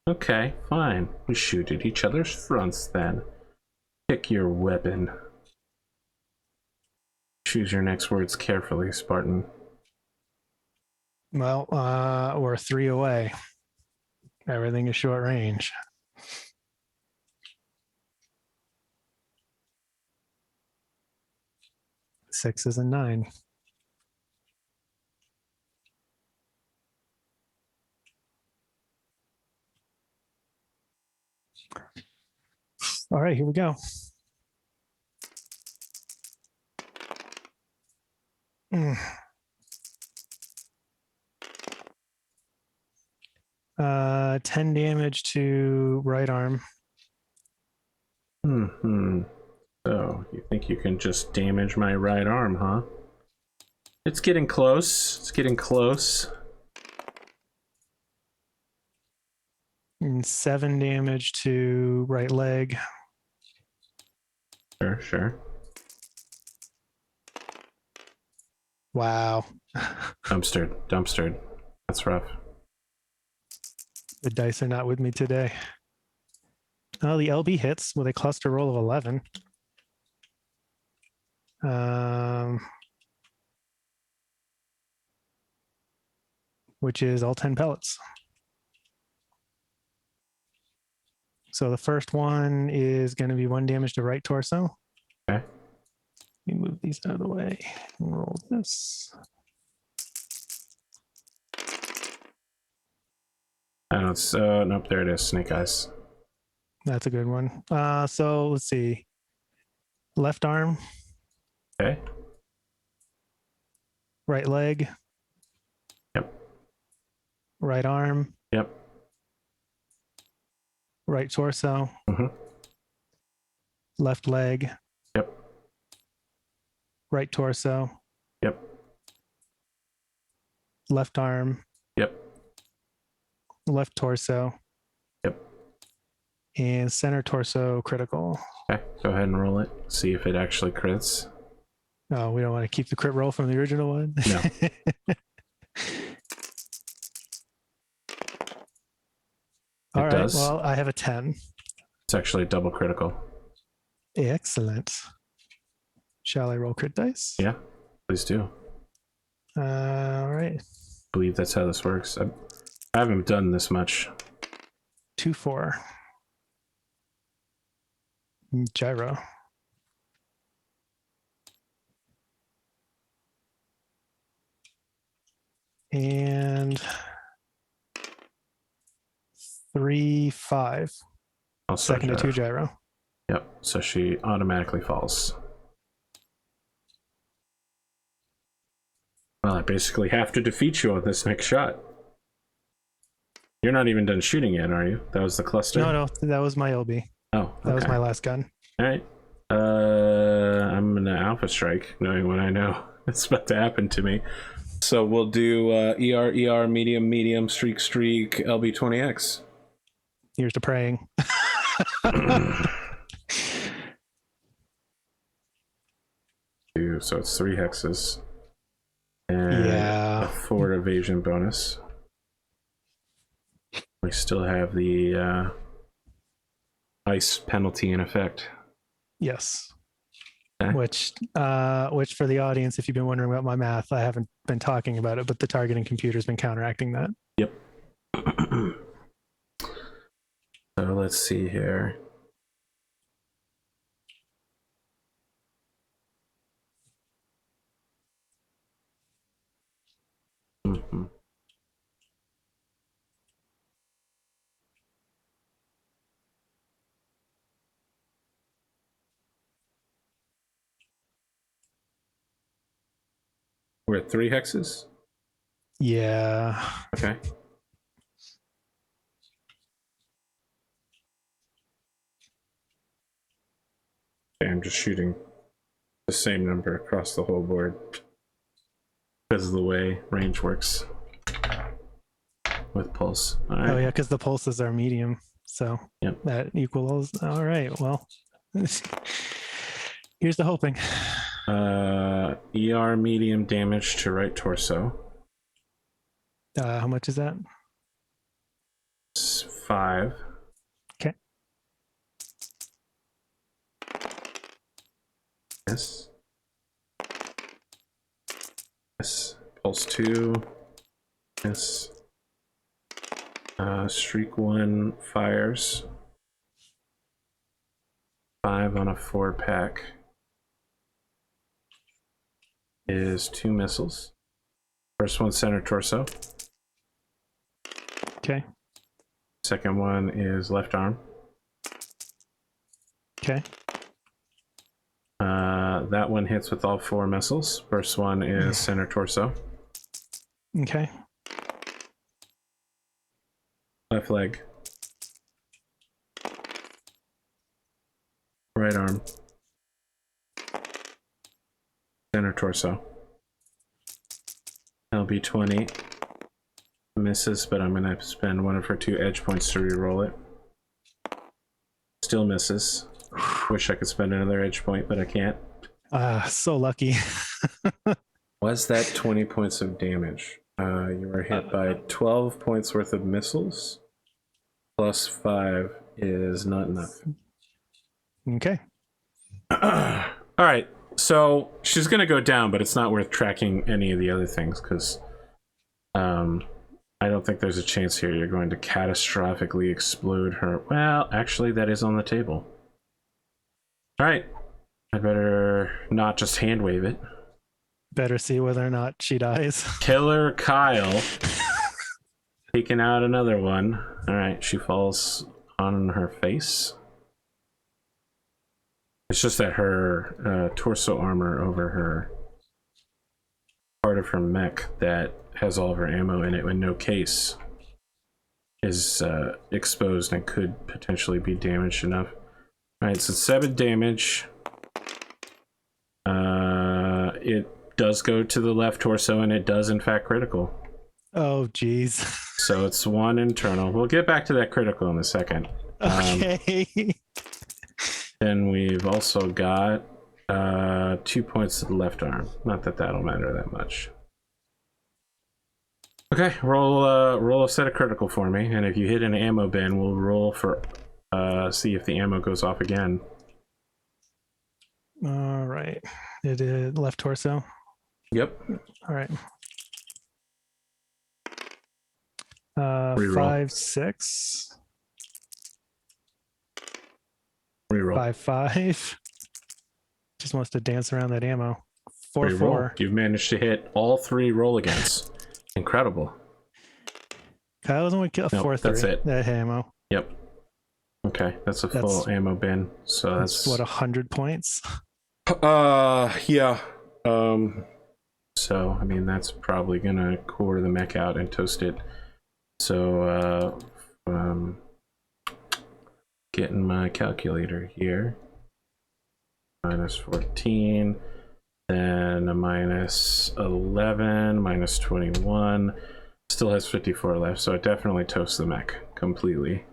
Okay, fine. We shoot at each other's fronts then. Pick your weapon. Choose your next words carefully, Spartan. Well, we're 3 away. Everything is short range. Sixes and 9. All right, here we go. Mm. 10 damage to right arm. So, you think you can just damage my right arm, huh? It's getting close. It's getting close. And 7 damage to right leg. Sure, sure. Wow. Dumpstered. That's rough. The dice are not with me today. Oh, the LB hits with a cluster roll of 11. Which is all 10 pellets. So the first one is going to be 1 damage to right torso. Okay. Let me move these out of the way and roll this. I don't. Nope. There it is. Snake eyes. That's a good one. So let's see. Left arm, Okay. right leg. Yep. Right arm. Yep. Right torso. Mm-hmm. Left leg. Yep. Right torso. Yep. Left arm. Yep. Left torso. Yep. And center torso critical. Okay. Go ahead and roll it. See if it actually crits. Oh, we don't want to keep the crit roll from the original one? No. All right. does. Well, I have a 10. It's actually double critical. Excellent. Shall I roll crit dice? Yeah. Please do. All right. I believe that's how this works. I haven't done this much. 2, 4. Gyro. And 3, 5. Also Second to 2 gyro. Yep. So she automatically falls. Well, I basically have to defeat you on this next shot. You're not even done shooting yet, are you? That was the cluster? No, that was my LB. Oh, okay. That was my last gun. All right. I'm gonna Alpha Strike, knowing what I know it's about to happen to me. So we'll do ER, medium, streak, LB20X. Here's to praying. So it's 3 hexes. And a 4 evasion bonus. We still have the ice penalty in effect. Yes. Okay. Which for the audience, if you've been wondering about my math, I haven't been talking about it, but the targeting computer's been counteracting that. Yep. So let's see here. We're at 3 hexes? Yeah. Okay. Okay, I'm just shooting the same number across the whole board because of the way range works with pulse. All right. Oh yeah, because the pulses are medium, so Yep. that equals. All right. Well, here's the hoping. ER medium damage to right torso. How much is that? It's 5. Okay. Yes. Yes. Pulse 2. Yes. Streak 1 fires. 5 on a 4-pack is 2 missiles. First one center torso. Okay. Second one is left arm. Okay. That one hits with all 4 missiles. First one is center torso. Okay. Left leg. Right arm. Center torso. LB20. Misses, but I'm gonna spend one of her 2 edge points to re-roll it. Still misses. Wish I could spend another edge point, but I can't. So lucky. Was that 20 points of damage? You were hit by 12 points worth of missiles. Plus 5 is not enough. Okay. All right, so she's gonna go down, but it's not worth tracking any of the other things because I don't think there's a chance here you're going to catastrophically explode her. Well, actually, that is on the table. All right, I'd better not just hand wave it. Better see whether or not she dies. Killer Kyle taking out another one. All right, she falls on her face. It's just that her torso armor over her part of her mech that has all of her ammo in it with no case is exposed and could potentially be damaged enough. All right, so 7 damage. It does go to the left torso, and it does in fact critical. Oh, geez. So it's 1 internal. We'll get back to that critical in a second. Okay. Then we've also got 2 points to the left arm. Not that that'll matter that much. Okay, roll a set of critical for me, and if you hit an ammo bin, we'll roll for see if the ammo goes off again. All right. It is left torso. Yep. All right. Reroll. 5, 6. Reroll. 5, 5. Just wants to dance around that ammo. 4, Reroll. 4. You've managed to hit all 3 roll against. Incredible. Kyle was only kill 4, 3. That's it. That ammo. Yep. Okay, that's a full ammo bin. So that's what, 100 points? Yeah. So I mean that's probably gonna core the mech out and toast it. So getting my calculator here. Minus 14, then a minus 11, minus 21. Still has 54 left, so it definitely toasts the mech completely.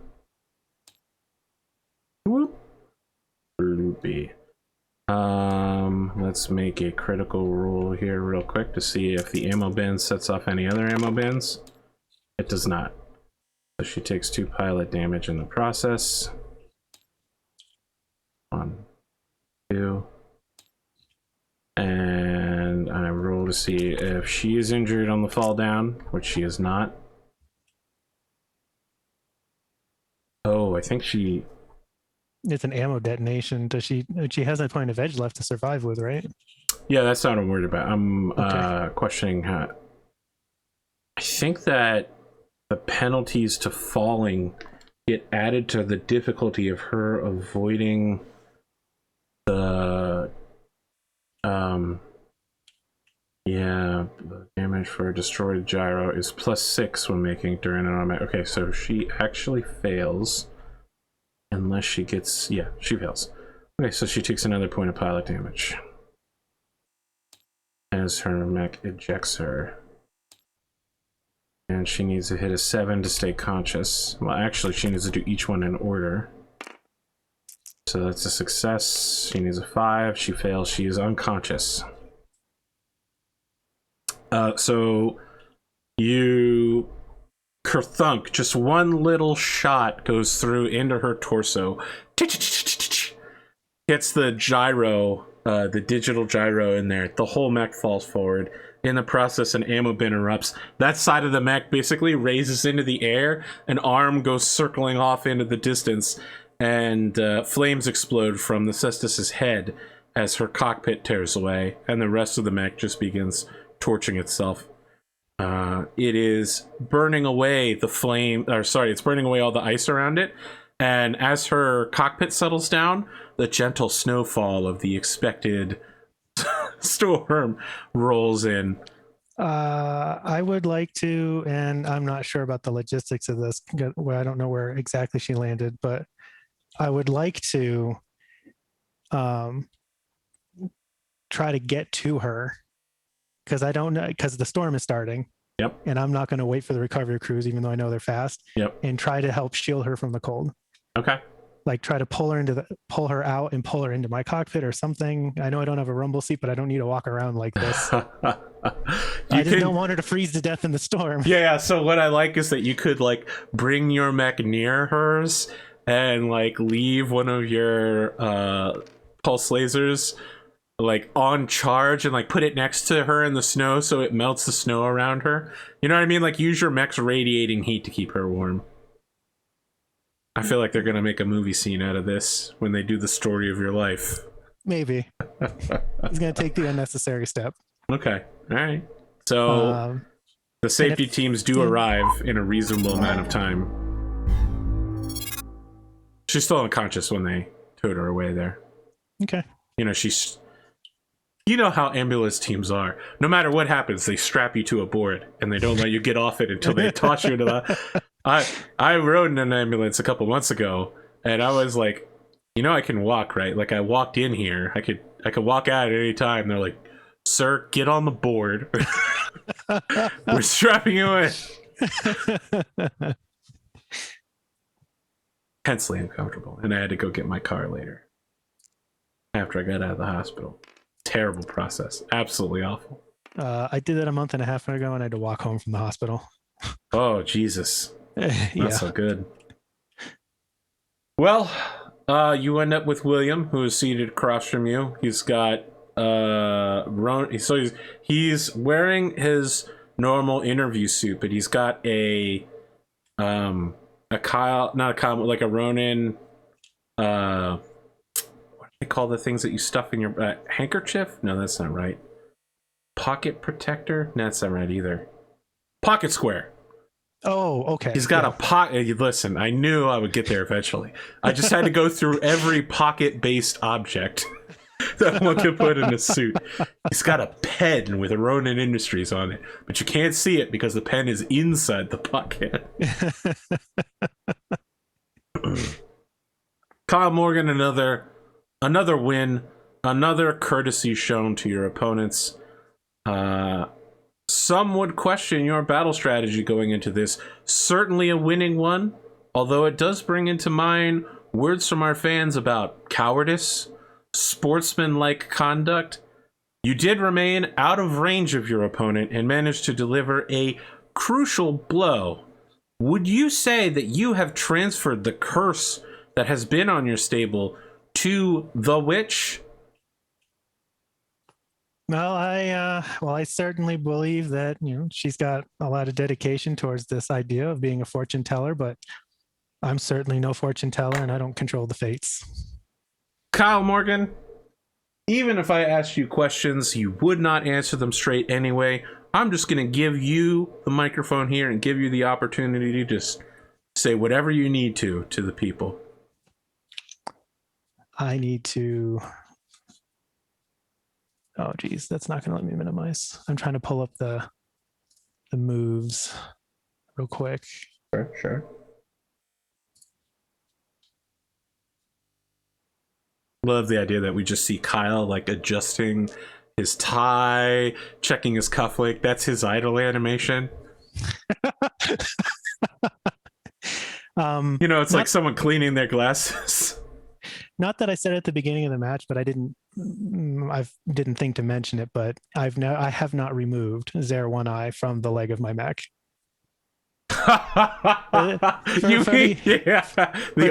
Whoop. Loopy. Let's make a critical roll here real quick to see if the ammo bin sets off any other ammo bins. It does not. So she takes 2 pilot damage in the process. 1, 2. And I roll to see if she is injured on the fall down, which she is not. Oh, I think she... It's an ammo detonation. Does she has a point of edge left to survive with, right? Yeah, that's not what I'm worried about. I'm questioning how... I think that the penalties to falling get added to the difficulty of her avoiding the Yeah, the damage for a destroyed gyro is +6 when making during an automatic. Okay, so she actually fails. Unless she gets... Yeah, she fails. Okay, so she takes another point of pilot damage. As her mech ejects her. And she needs to hit a 7 to stay conscious. Well, actually, she needs to do each one in order. So that's a success. She needs a 5. She fails. She is unconscious. So you kerthunk, just one little shot goes through into her torso, hits the gyro, the digital gyro in there. The whole mech falls forward. In the process, an ammo bin erupts. That side of the mech basically raises into the air. An arm goes circling off into the distance, and flames explode from the Cestus's head as her cockpit tears away, and the rest of the mech just begins torching itself. It is burning away the flame, or sorry, it's burning away all the ice around it, and as her cockpit settles down, the gentle snowfall of the expected storm rolls in. I would like to, and I'm not sure about the logistics of this, where I don't know where exactly she landed, but I would like to try to get to her, because I don't know, because the storm is starting. Yep. And I'm not going to wait for the recovery crews, even though I know they're fast. Yep. And try to help shield her from the cold. Okay. Like try to pull her out and pull her into my cockpit or something. I know I don't have a rumble seat, but I don't need to walk around like this. I just don't want her to freeze to death in the storm. Yeah. So what I like is that you could like bring your mech near hers and like leave one of your pulse lasers like on charge and like put it next to her in the snow so it melts the snow around her. You know what I mean? Like use your mech's radiating heat to keep her warm. I feel like they're gonna make a movie scene out of this when they do the story of your life. Maybe. He's gonna take the unnecessary step. Okay. All right. So the safety teams do arrive in a reasonable amount of time. She's still unconscious when they towed her away there. Okay. You know, you know how ambulance teams are. No matter what happens, they strap you to a board and they don't let you get off it until they toss you to the... I rode in an ambulance a couple months ago and I was like, you know, I can walk, right? Like I walked in here. I could walk out at any time. They're like, sir, get on the board. We're strapping you in. Intensely uncomfortable. And I had to go get my car later. After I got out of the hospital. Terrible process. Absolutely awful. I did that a month and a half ago and I had to walk home from the hospital. Oh, Jesus. Yeah. Not so good. Well, you end up with William, who is seated across from you. He's got he's wearing his normal interview suit, but he's got a Ronin what do they call the things that you stuff in your handkerchief? No, that's not right. Pocket protector? No, that's not right either. Pocket square. Oh, okay. He's got a pocket. Listen, I knew I would get there eventually. I just had to go through every pocket-based object that one could put in a suit. He's got a pen with Ronin Industries on it, but you can't see it because the pen is inside the pocket. Kyle Morgan, another win, another courtesy shown to your opponents. Some would question your battle strategy going into this. Certainly a winning one, although it does bring into mind words from our fans about cowardice, sportsmanlike conduct. You did remain out of range of your opponent and managed to deliver a crucial blow. Would you say that you have transferred the curse that has been on your stable to the witch? Well, I certainly believe that, you know, she's got a lot of dedication towards this idea of being a fortune teller, but I'm certainly no fortune teller and I don't control the fates. Kyle Morgan, even if I asked you questions, you would not answer them straight anyway. I'm just going to give you the microphone here and give you the opportunity to just say whatever you need to the people. I need to Oh, geez, that's not going to let me minimize. I'm trying to pull up the moves real quick. Sure. Love the idea that we just see Kyle like adjusting his tie, checking his cufflink. That's his idle animation. You know, it's like someone cleaning their glasses. Not that I said it at the beginning of the match, but I didn't think to mention it. But I have not removed Zare One Eye from the leg of my mech. The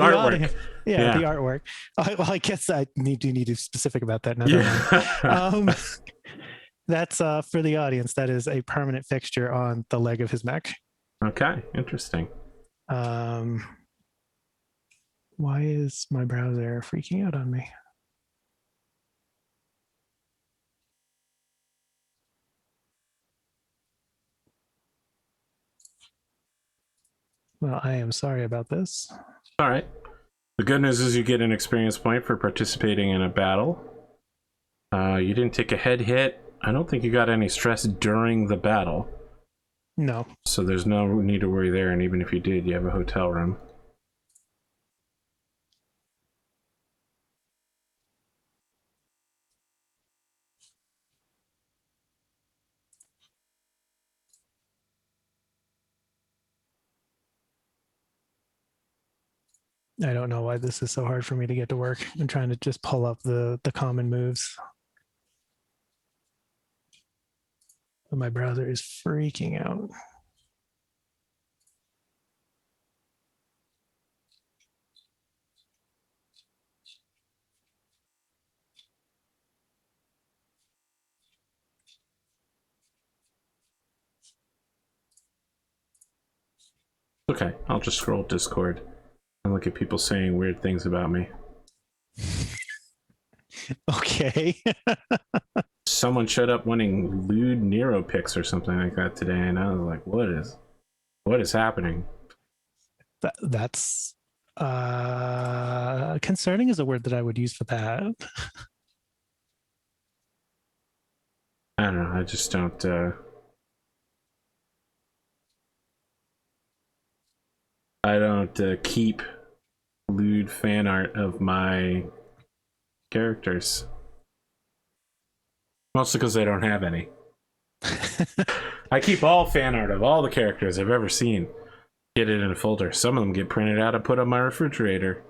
artwork. The artwork. Well, I guess I need to be specific about that now. That's for the audience. That is a permanent fixture on the leg of his mech. Okay, interesting. Why is my browser freaking out on me? Well, I am sorry about this. All right. The good news is you get an experience point for participating in a battle. You didn't take a head hit. I don't think you got any stress during the battle. No. So there's no need to worry there, and even if you did, you have a hotel room. I don't know why this is so hard for me to get to work. I'm trying to just pull up the common moves. But my browser is freaking out. Okay, I'll just scroll Discord and look at people saying weird things about me. Okay. Someone showed up winning lewd Nero picks or something like that today, and I was like, what is happening? That's concerning is a word that I would use for that. I don't know, I just don't keep lewd fan art of my characters. Mostly because I don't have any. I keep all fan art of all the characters I've ever seen. Get it in a folder. Some of them get printed out and put on my refrigerator.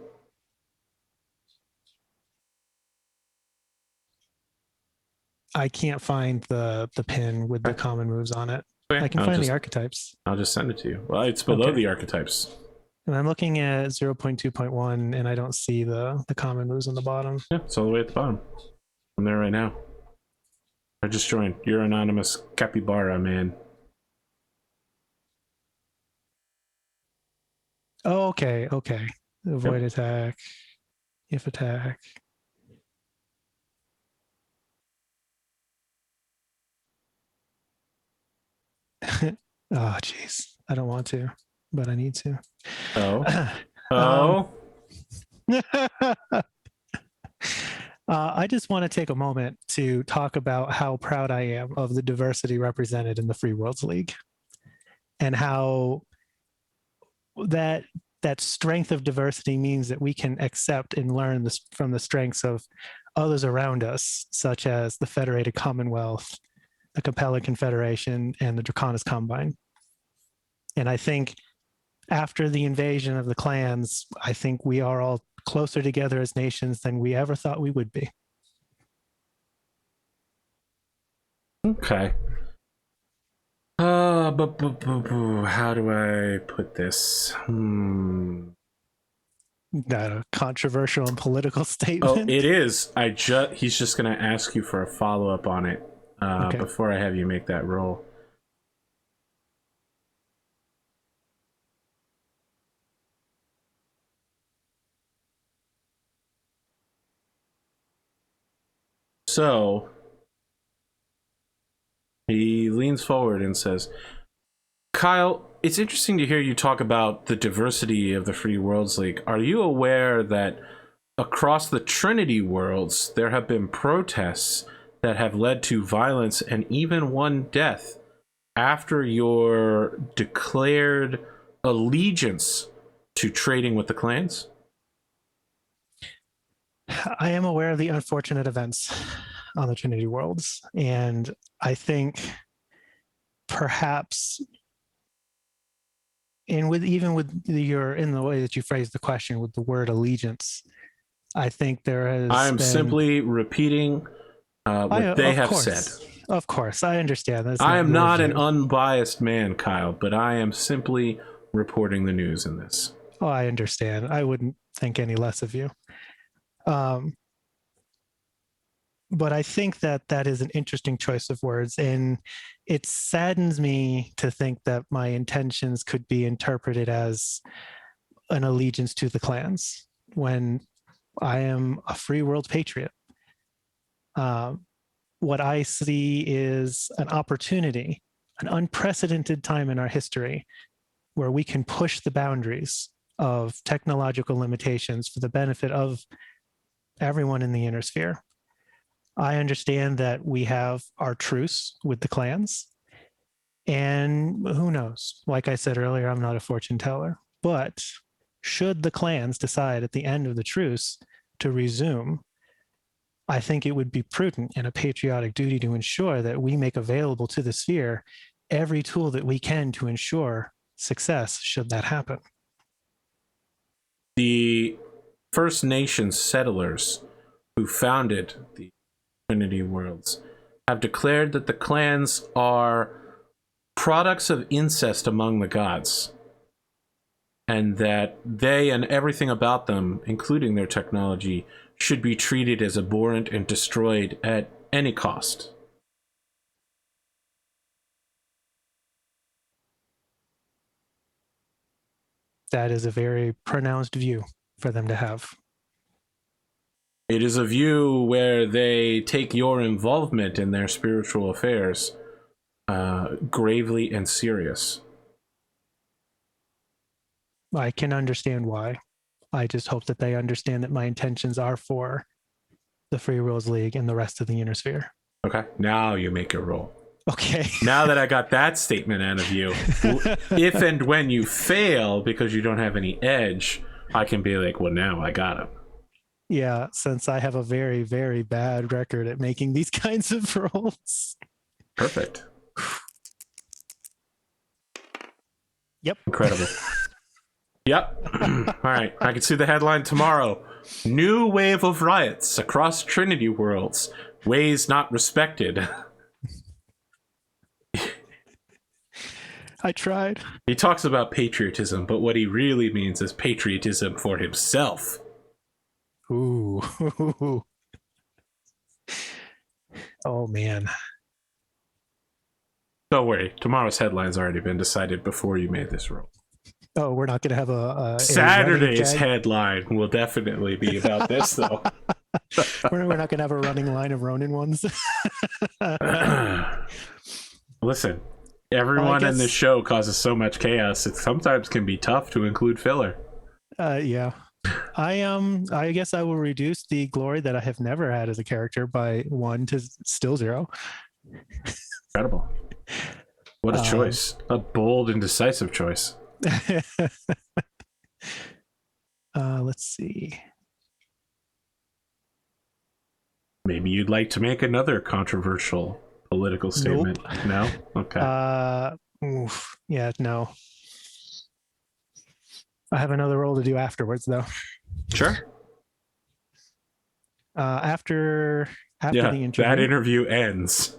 I can't find the pin with the common moves on it. Okay, I can find the archetypes. I'll just send it to you. Well, it's below the archetypes. And I'm looking at 0.2.1 and I don't see the common moves on the bottom. Yeah, it's all the way at the bottom. I'm there right now. I just joined. You're anonymous capybara, man. Oh, okay. Avoid attack. If attack. Oh, jeez. I don't want to, but I need to. I just want to take a moment to talk about how proud I am of the diversity represented in the Free Worlds League, and how that strength of diversity means that we can accept and learn this from the strengths of others around us, such as the Federated Commonwealth, the Capella Confederation, and the Draconis Combine. And I think after the invasion of the clans, I think we are all closer together as nations than we ever thought we would be. Okay. How do I put this? Not a controversial and political statement. Oh, it is. He's just going to ask you for a follow-up on it before I have you make that roll. So he leans forward and says, Kyle, it's interesting to hear you talk about the diversity of the Free Worlds League. Are you aware that across the Trinity worlds, there have been protests that have led to violence and even one death after your declared allegiance to trading with the clans? I am aware of the unfortunate events on the Trinity Worlds, and I think perhaps, and with even with your, in the way that you phrased the question with the word allegiance, I think there has I'm been, simply repeating what they have said. Of course, I understand. That's I am not an view. unbiased man, Kyle, but I am simply reporting the news in this. Oh, I understand. I wouldn't think any less of you. But I think that that is an interesting choice of words, and it saddens me to think that my intentions could be interpreted as an allegiance to the clans when I am a free world patriot. What I see is an opportunity, an unprecedented time in our history where we can push the boundaries of technological limitations for the benefit of everyone in the inner sphere. I understand that we have our truce with the clans, and who knows? Like I said earlier, I'm not a fortune teller, but should the clans decide at the end of the truce to resume, I think it would be prudent and a patriotic duty to ensure that we make available to the sphere every tool that we can to ensure success should that happen. The First Nations settlers who founded the Trinity Worlds have declared that the clans are products of incest among the gods, and that they and everything about them, including their technology, should be treated as abhorrent and destroyed at any cost. That is a very pronounced view for them to have. It is a view where they take your involvement in their spiritual affairs gravely and serious. I can understand why. I just hope that they understand that my intentions are for the Free Worlds League and the rest of the inner sphere. Okay, now you make your roll. Okay. Now that I got that statement out of you, if and when you fail because you don't have any edge, I can be like, well, now I got him. Yeah, since I have a very, very bad record at making these kinds of rolls. Perfect. Yep. Incredible. Yep. All right. I can see the headline tomorrow. New wave of riots across Trinity Worlds. Ways not respected. I tried. He talks about patriotism, but what he really means is patriotism for himself. Ooh. Oh, man. Don't worry. Tomorrow's headline's already been decided before you made this roll. Oh, we're not going to have a Saturday's headline will definitely be about this, though. We're not going to have a running line of Ronin ones. Listen, everyone in this show causes so much chaos, it sometimes can be tough to include filler. Yeah. I guess I will reduce the glory that I have never had as a character by 1 to still 0. Incredible. What a choice. A bold and decisive choice. Let's see. Maybe you'd like to make another controversial political statement. Nope. No? Okay. Yeah, no. I have another role to do afterwards, though. Sure. After the interview. That interview ends.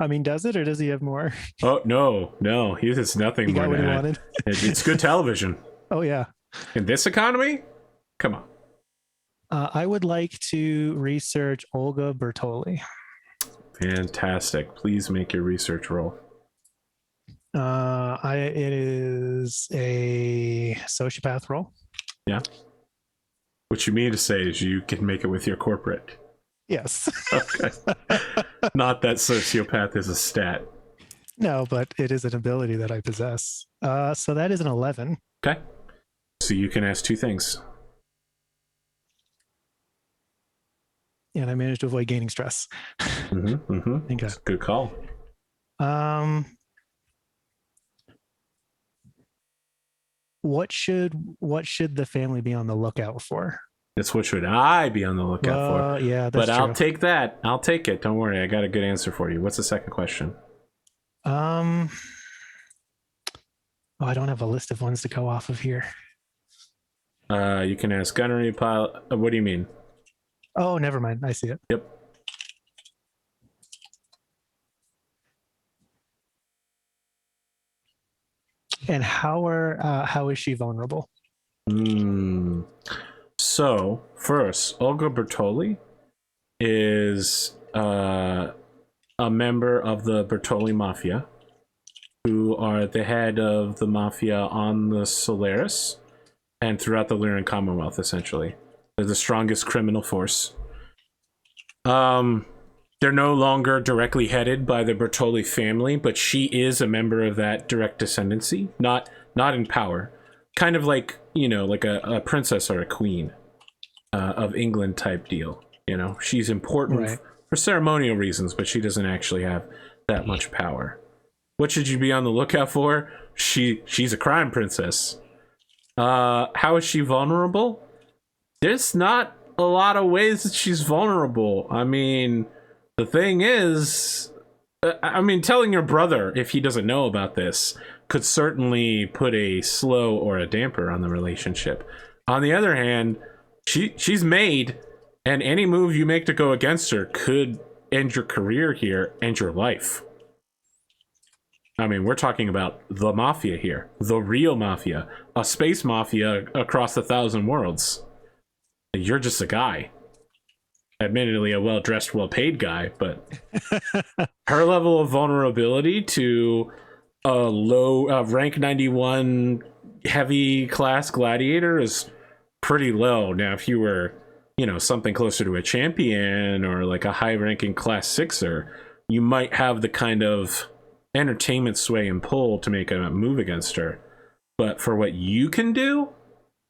I mean, does it, or does he have more? Oh, no. He has nothing He more got what to he add. wanted. It's good television. Oh, yeah. In this economy? Come on. I would like to research Olga Bertoli. Fantastic. Please make your research roll. It is a sociopath role. Yeah. What you mean to say is you can make it with your corporate. Yes. Okay. Not that sociopath is a stat. No, but it is an ability that I possess. So that is an 11. Okay. So you can ask two things. and I managed to avoid gaining stress. Okay. That's a good call. What should the family be on the lookout for? That's what should I be on the lookout for. Yeah, that's but I'll true. take that. I'll take it. Don't worry. I got a good answer for you. What's the second question? I don't have a list of ones to go off of here. You can ask gunnery pilot. What do you mean? Oh, never mind. I see it. Yep. And how is she vulnerable? So first, Olga Bertoli is a member of the Bertoli Mafia, who are the head of the mafia on the Solaris and throughout the Lyran Commonwealth. Essentially, they're the strongest criminal force. They're no longer directly headed by the Bertoli family, but she is a member of that direct descendancy, not in power. Kind of like, like a princess or a queen of England type deal. She's important for ceremonial reasons, but she doesn't actually have that much power. What should you be on the lookout for? She's a crime princess. How is she vulnerable? There's not a lot of ways that she's vulnerable. I mean, the thing is, telling your brother, if he doesn't know about this, could certainly put a slow or a damper on the relationship. On the other hand, she's made, and any move you make to go against her could end your career here, end your life. I mean, we're talking about the mafia here, the real mafia, a space mafia across 1,000 worlds. You're just a guy. Admittedly, a well-dressed, well-paid guy, but her level of vulnerability to a low rank 91 heavy class gladiator is pretty low. Now, if you were, something closer to a champion or like a high-ranking class 6er, you might have the kind of entertainment sway and pull to make a move against her. But for what you can do,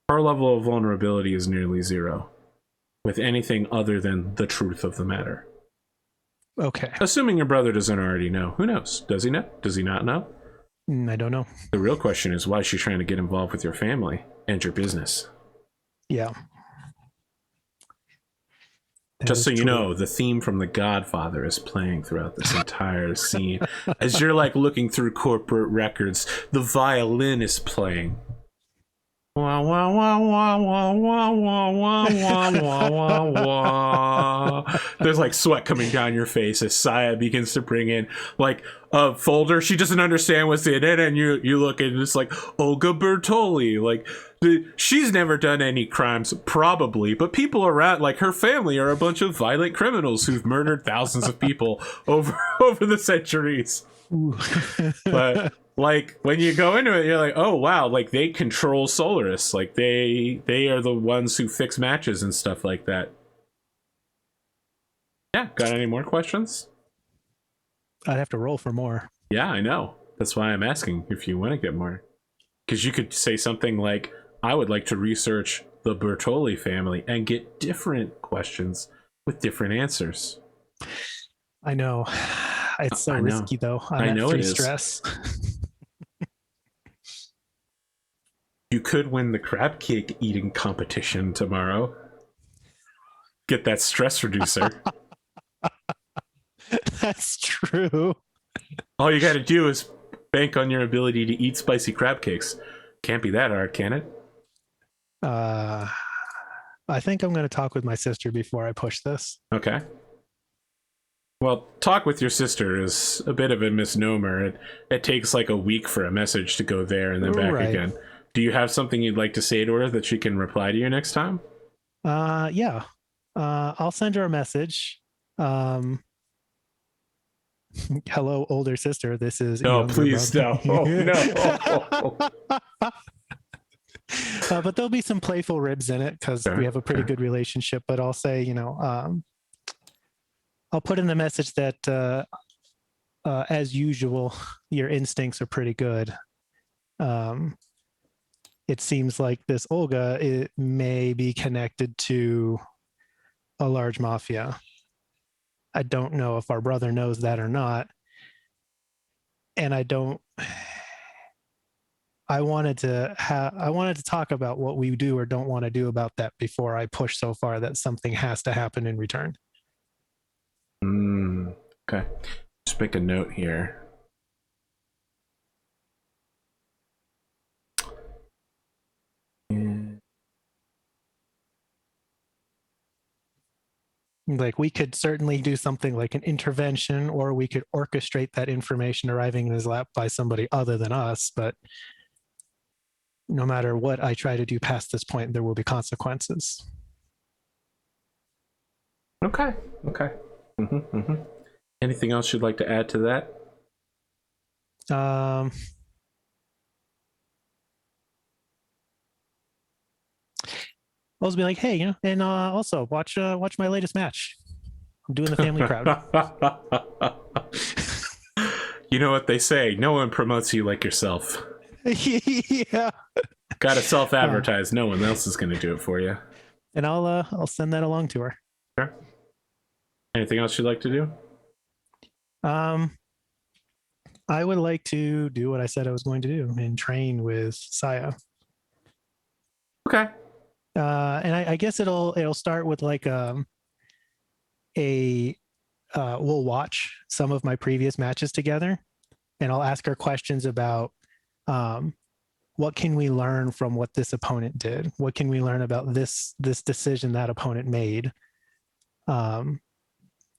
her level of vulnerability is nearly zero with anything other than the truth of the matter. Okay. Assuming your brother doesn't already know. Who knows? Does he know? Does he not know? I don't know. The real question is, why is she trying to get involved with your family and your business? Yeah. Just so you know, the theme from The Godfather is playing throughout this entire scene. As you're looking through corporate records, the violin is playing. Wah, wah, wah, wah, wah, wah, wah, wah, wah, wah, wah. There's sweat coming down your face as Saya begins to bring in a folder. She doesn't understand what's in it, and you look and it's Olga Bertoli. She's never done any crimes, probably, but people around, her family, are a bunch of violent criminals who've murdered thousands of people over the centuries. But when you go into it, you're oh wow, they control Solaris. They are the ones who fix matches and stuff like that. Yeah, got any more questions? I'd have to roll for more. Yeah, I know. That's why I'm asking if you want to get more. Because you could say something like, I would like to research the Bertoli family and get different questions with different answers. I know. It's so risky, though. I know it is. Stress. You could win the crab cake eating competition tomorrow. Get that stress reducer. That's true. All you got to do is bank on your ability to eat spicy crab cakes. Can't be that hard, can it? I think I'm going to talk with my sister before I push this. Okay. Well, talk with your sister is a bit of a misnomer. It takes a week for a message to go there and then back again. Do you have something you'd like to say to her that she can reply to you next time? Yeah. I'll send her a message. Hello, older sister. This is no, please brother. No. Oh, no. But there'll be some playful ribs in it because we have a pretty good relationship. But I'll say, I'll put in the message that, as usual, your instincts are pretty good. It seems like this Olga may be connected to a large mafia. I don't know if our brother knows that or not. And I wanted to talk about what we do or don't want to do about that before I push so far that something has to happen in return. Okay. Just make a note here. Like, we could certainly do something like an intervention, or we could orchestrate that information arriving in his lap by somebody other than us. But no matter what I try to do past this point, there will be consequences. Okay. Anything else you'd like to add to that? I was be like, hey, and also watch my latest match. I'm doing the family proud. You know what they say, no one promotes you like yourself. Yeah. Gotta self-advertise. No one else is going to do it for you. And I'll send that along to her. Sure. Anything else you'd like to do? I would like to do what I said I was going to do and train with Saya. Okay. And I guess it'll start with like we'll watch some of my previous matches together, and I'll ask her questions about what can we learn from what this opponent did? What can we learn about this decision that opponent made? And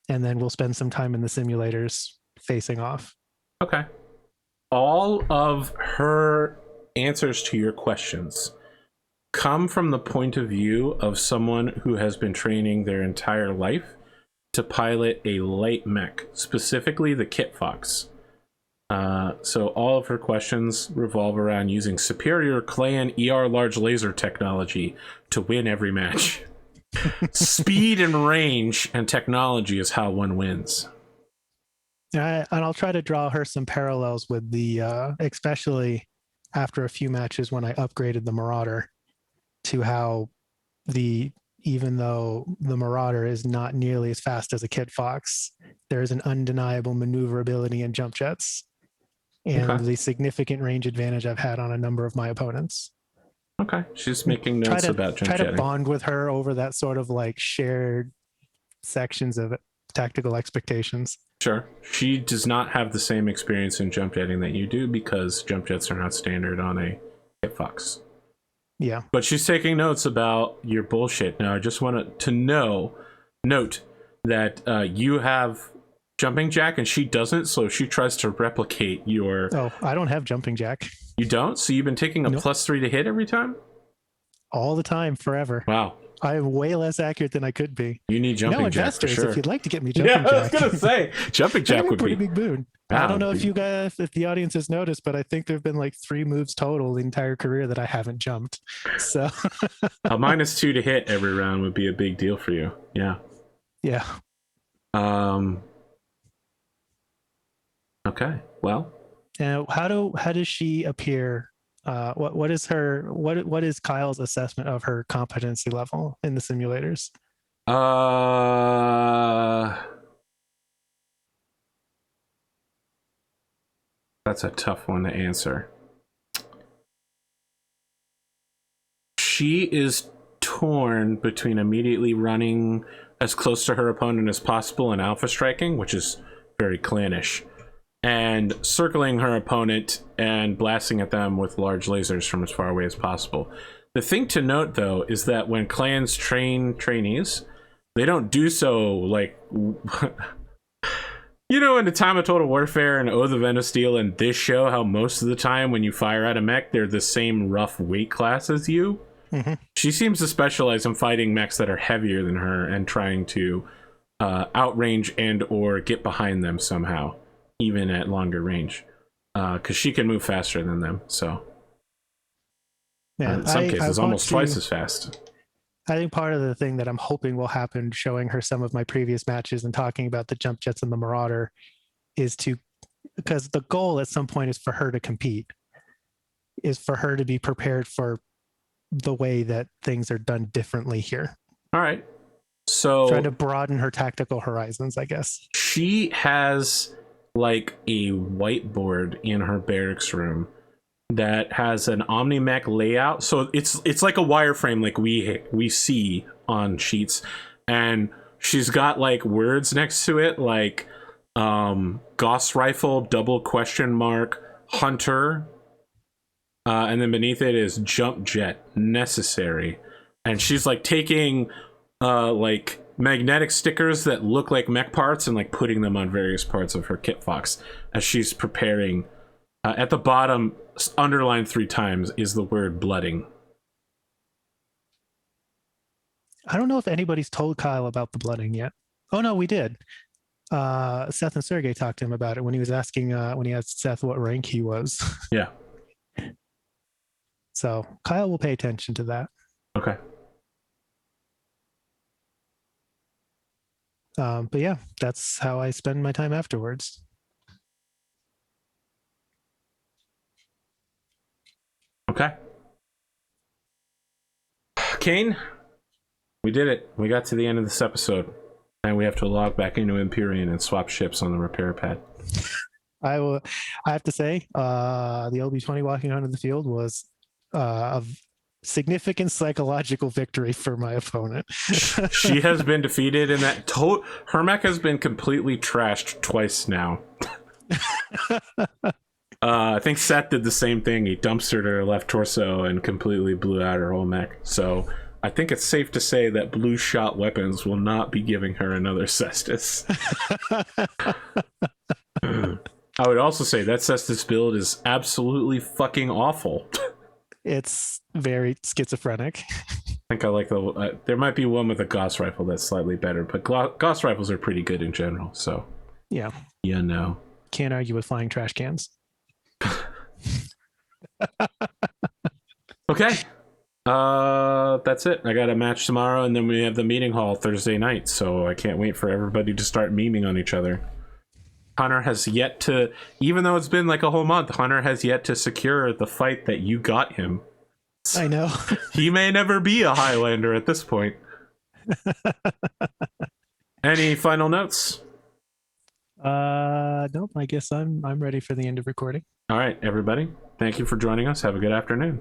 then we'll spend some time in the simulators facing off. Okay. All of her answers to your questions come from the point of view of someone who has been training their entire life to pilot a light mech, specifically the Kit Fox. So all of her questions revolve around using superior clan ER large laser technology to win every match. Speed and range and technology is how one wins. And I'll try to draw her some parallels with the, especially after a few matches when I upgraded the Marauder, to how even though the Marauder is not nearly as fast as a Kit Fox, there is an undeniable maneuverability in jump jets, and the significant range advantage I've had on a number of my opponents. Okay, she's making notes about jump jetting. Try to bond with her over that sort of like shared sections of tactical expectations. Sure. She does not have the same experience in jump jetting that you do, because jump jets are not standard on a Kit Fox. Yeah. But she's taking notes about your bullshit. Now, I just wanted to note that you have jumping jack and she doesn't, so she tries to replicate your... Oh, I don't have jumping jack. You don't? So you've been taking a +3 to hit every time? All the time, forever. Wow. I'm way less accurate than I could be. You need jumping jack for sure. If you'd like to get me jumping jack. Yeah, I was going to say, jumping jack would be... a pretty big boon. I don't know if you guys, if the audience has noticed, but I think there've been like 3 moves total the entire career that I haven't jumped. So a -2 to hit every round would be a big deal for you. Yeah. Yeah. Okay. Well. How does she appear? What is Kyle's assessment of her competency level in the simulators? That's a tough one to answer. She is torn between immediately running as close to her opponent as possible and alpha striking, which is very clannish, and circling her opponent and blasting at them with large lasers from as far away as possible. The thing to note, though, is that when clans train trainees, they don't do so like... You know, in the time of Total Warfare and Oath of Endosteel and this show, how most of the time when you fire at a mech, they're the same rough weight class as you. Mm-hmm. She seems to specialize in fighting mechs that are heavier than her and trying to outrange and or get behind them somehow, even at longer range, because she can move faster than them. So in some cases, almost twice as fast. I think part of the thing that I'm hoping will happen, showing her some of my previous matches and talking about the jump jets and the Marauder, is because the goal at some point is for her to compete, is for her to be prepared for the way that things are done differently here. All right. So Trying to broaden her tactical horizons, I guess. she has like a whiteboard in her barracks room that has an OmniMech layout. So it's like a wireframe like we see on sheets, and she's got like words next to it like Gauss rifle double question mark hunter, and then beneath it is jump jet necessary, and she's like taking like magnetic stickers that look like mech parts and like putting them on various parts of her kit box as she's preparing. At the bottom, underlined 3 times, is the word blooding. I don't know if anybody's told Kyle about the blooding yet. Oh no, we did. Seth and Sergey talked to him about it when he was asking, when he asked Seth what rank he was. Yeah. So Kyle will pay attention to that. Okay. But yeah, that's how I spend my time afterwards. Okay. Kane, we did it. We got to the end of this episode. And we have to log back into Empyrean and swap ships on the repair pad. I have to say, the LB-20 walking onto the field was a significant psychological victory for my opponent. She has been defeated in that. Her mech has been completely trashed twice now. I think Seth did the same thing. He dumpstered her left torso and completely blew out her whole mech. So I think it's safe to say that blue shot weapons will not be giving her another Cestus. I would also say that Cestus build is absolutely fucking awful. It's very schizophrenic. I think I like the. There might be one with a Gauss rifle that's slightly better, but Gauss rifles are pretty good in general. So yeah, no, can't argue with flying trash cans. Okay. That's it. I got a match tomorrow, and then we have the meeting hall Thursday night. So I can't wait for everybody to start memeing on each other. Hunter has yet to, even though it's been like a whole month, Hunter has yet to secure the fight that you got him. I know. He may never be a Highlander at this point. Any final notes? Nope. I guess I'm ready for the end of recording. All right, everybody. Thank you for joining us. Have a good afternoon.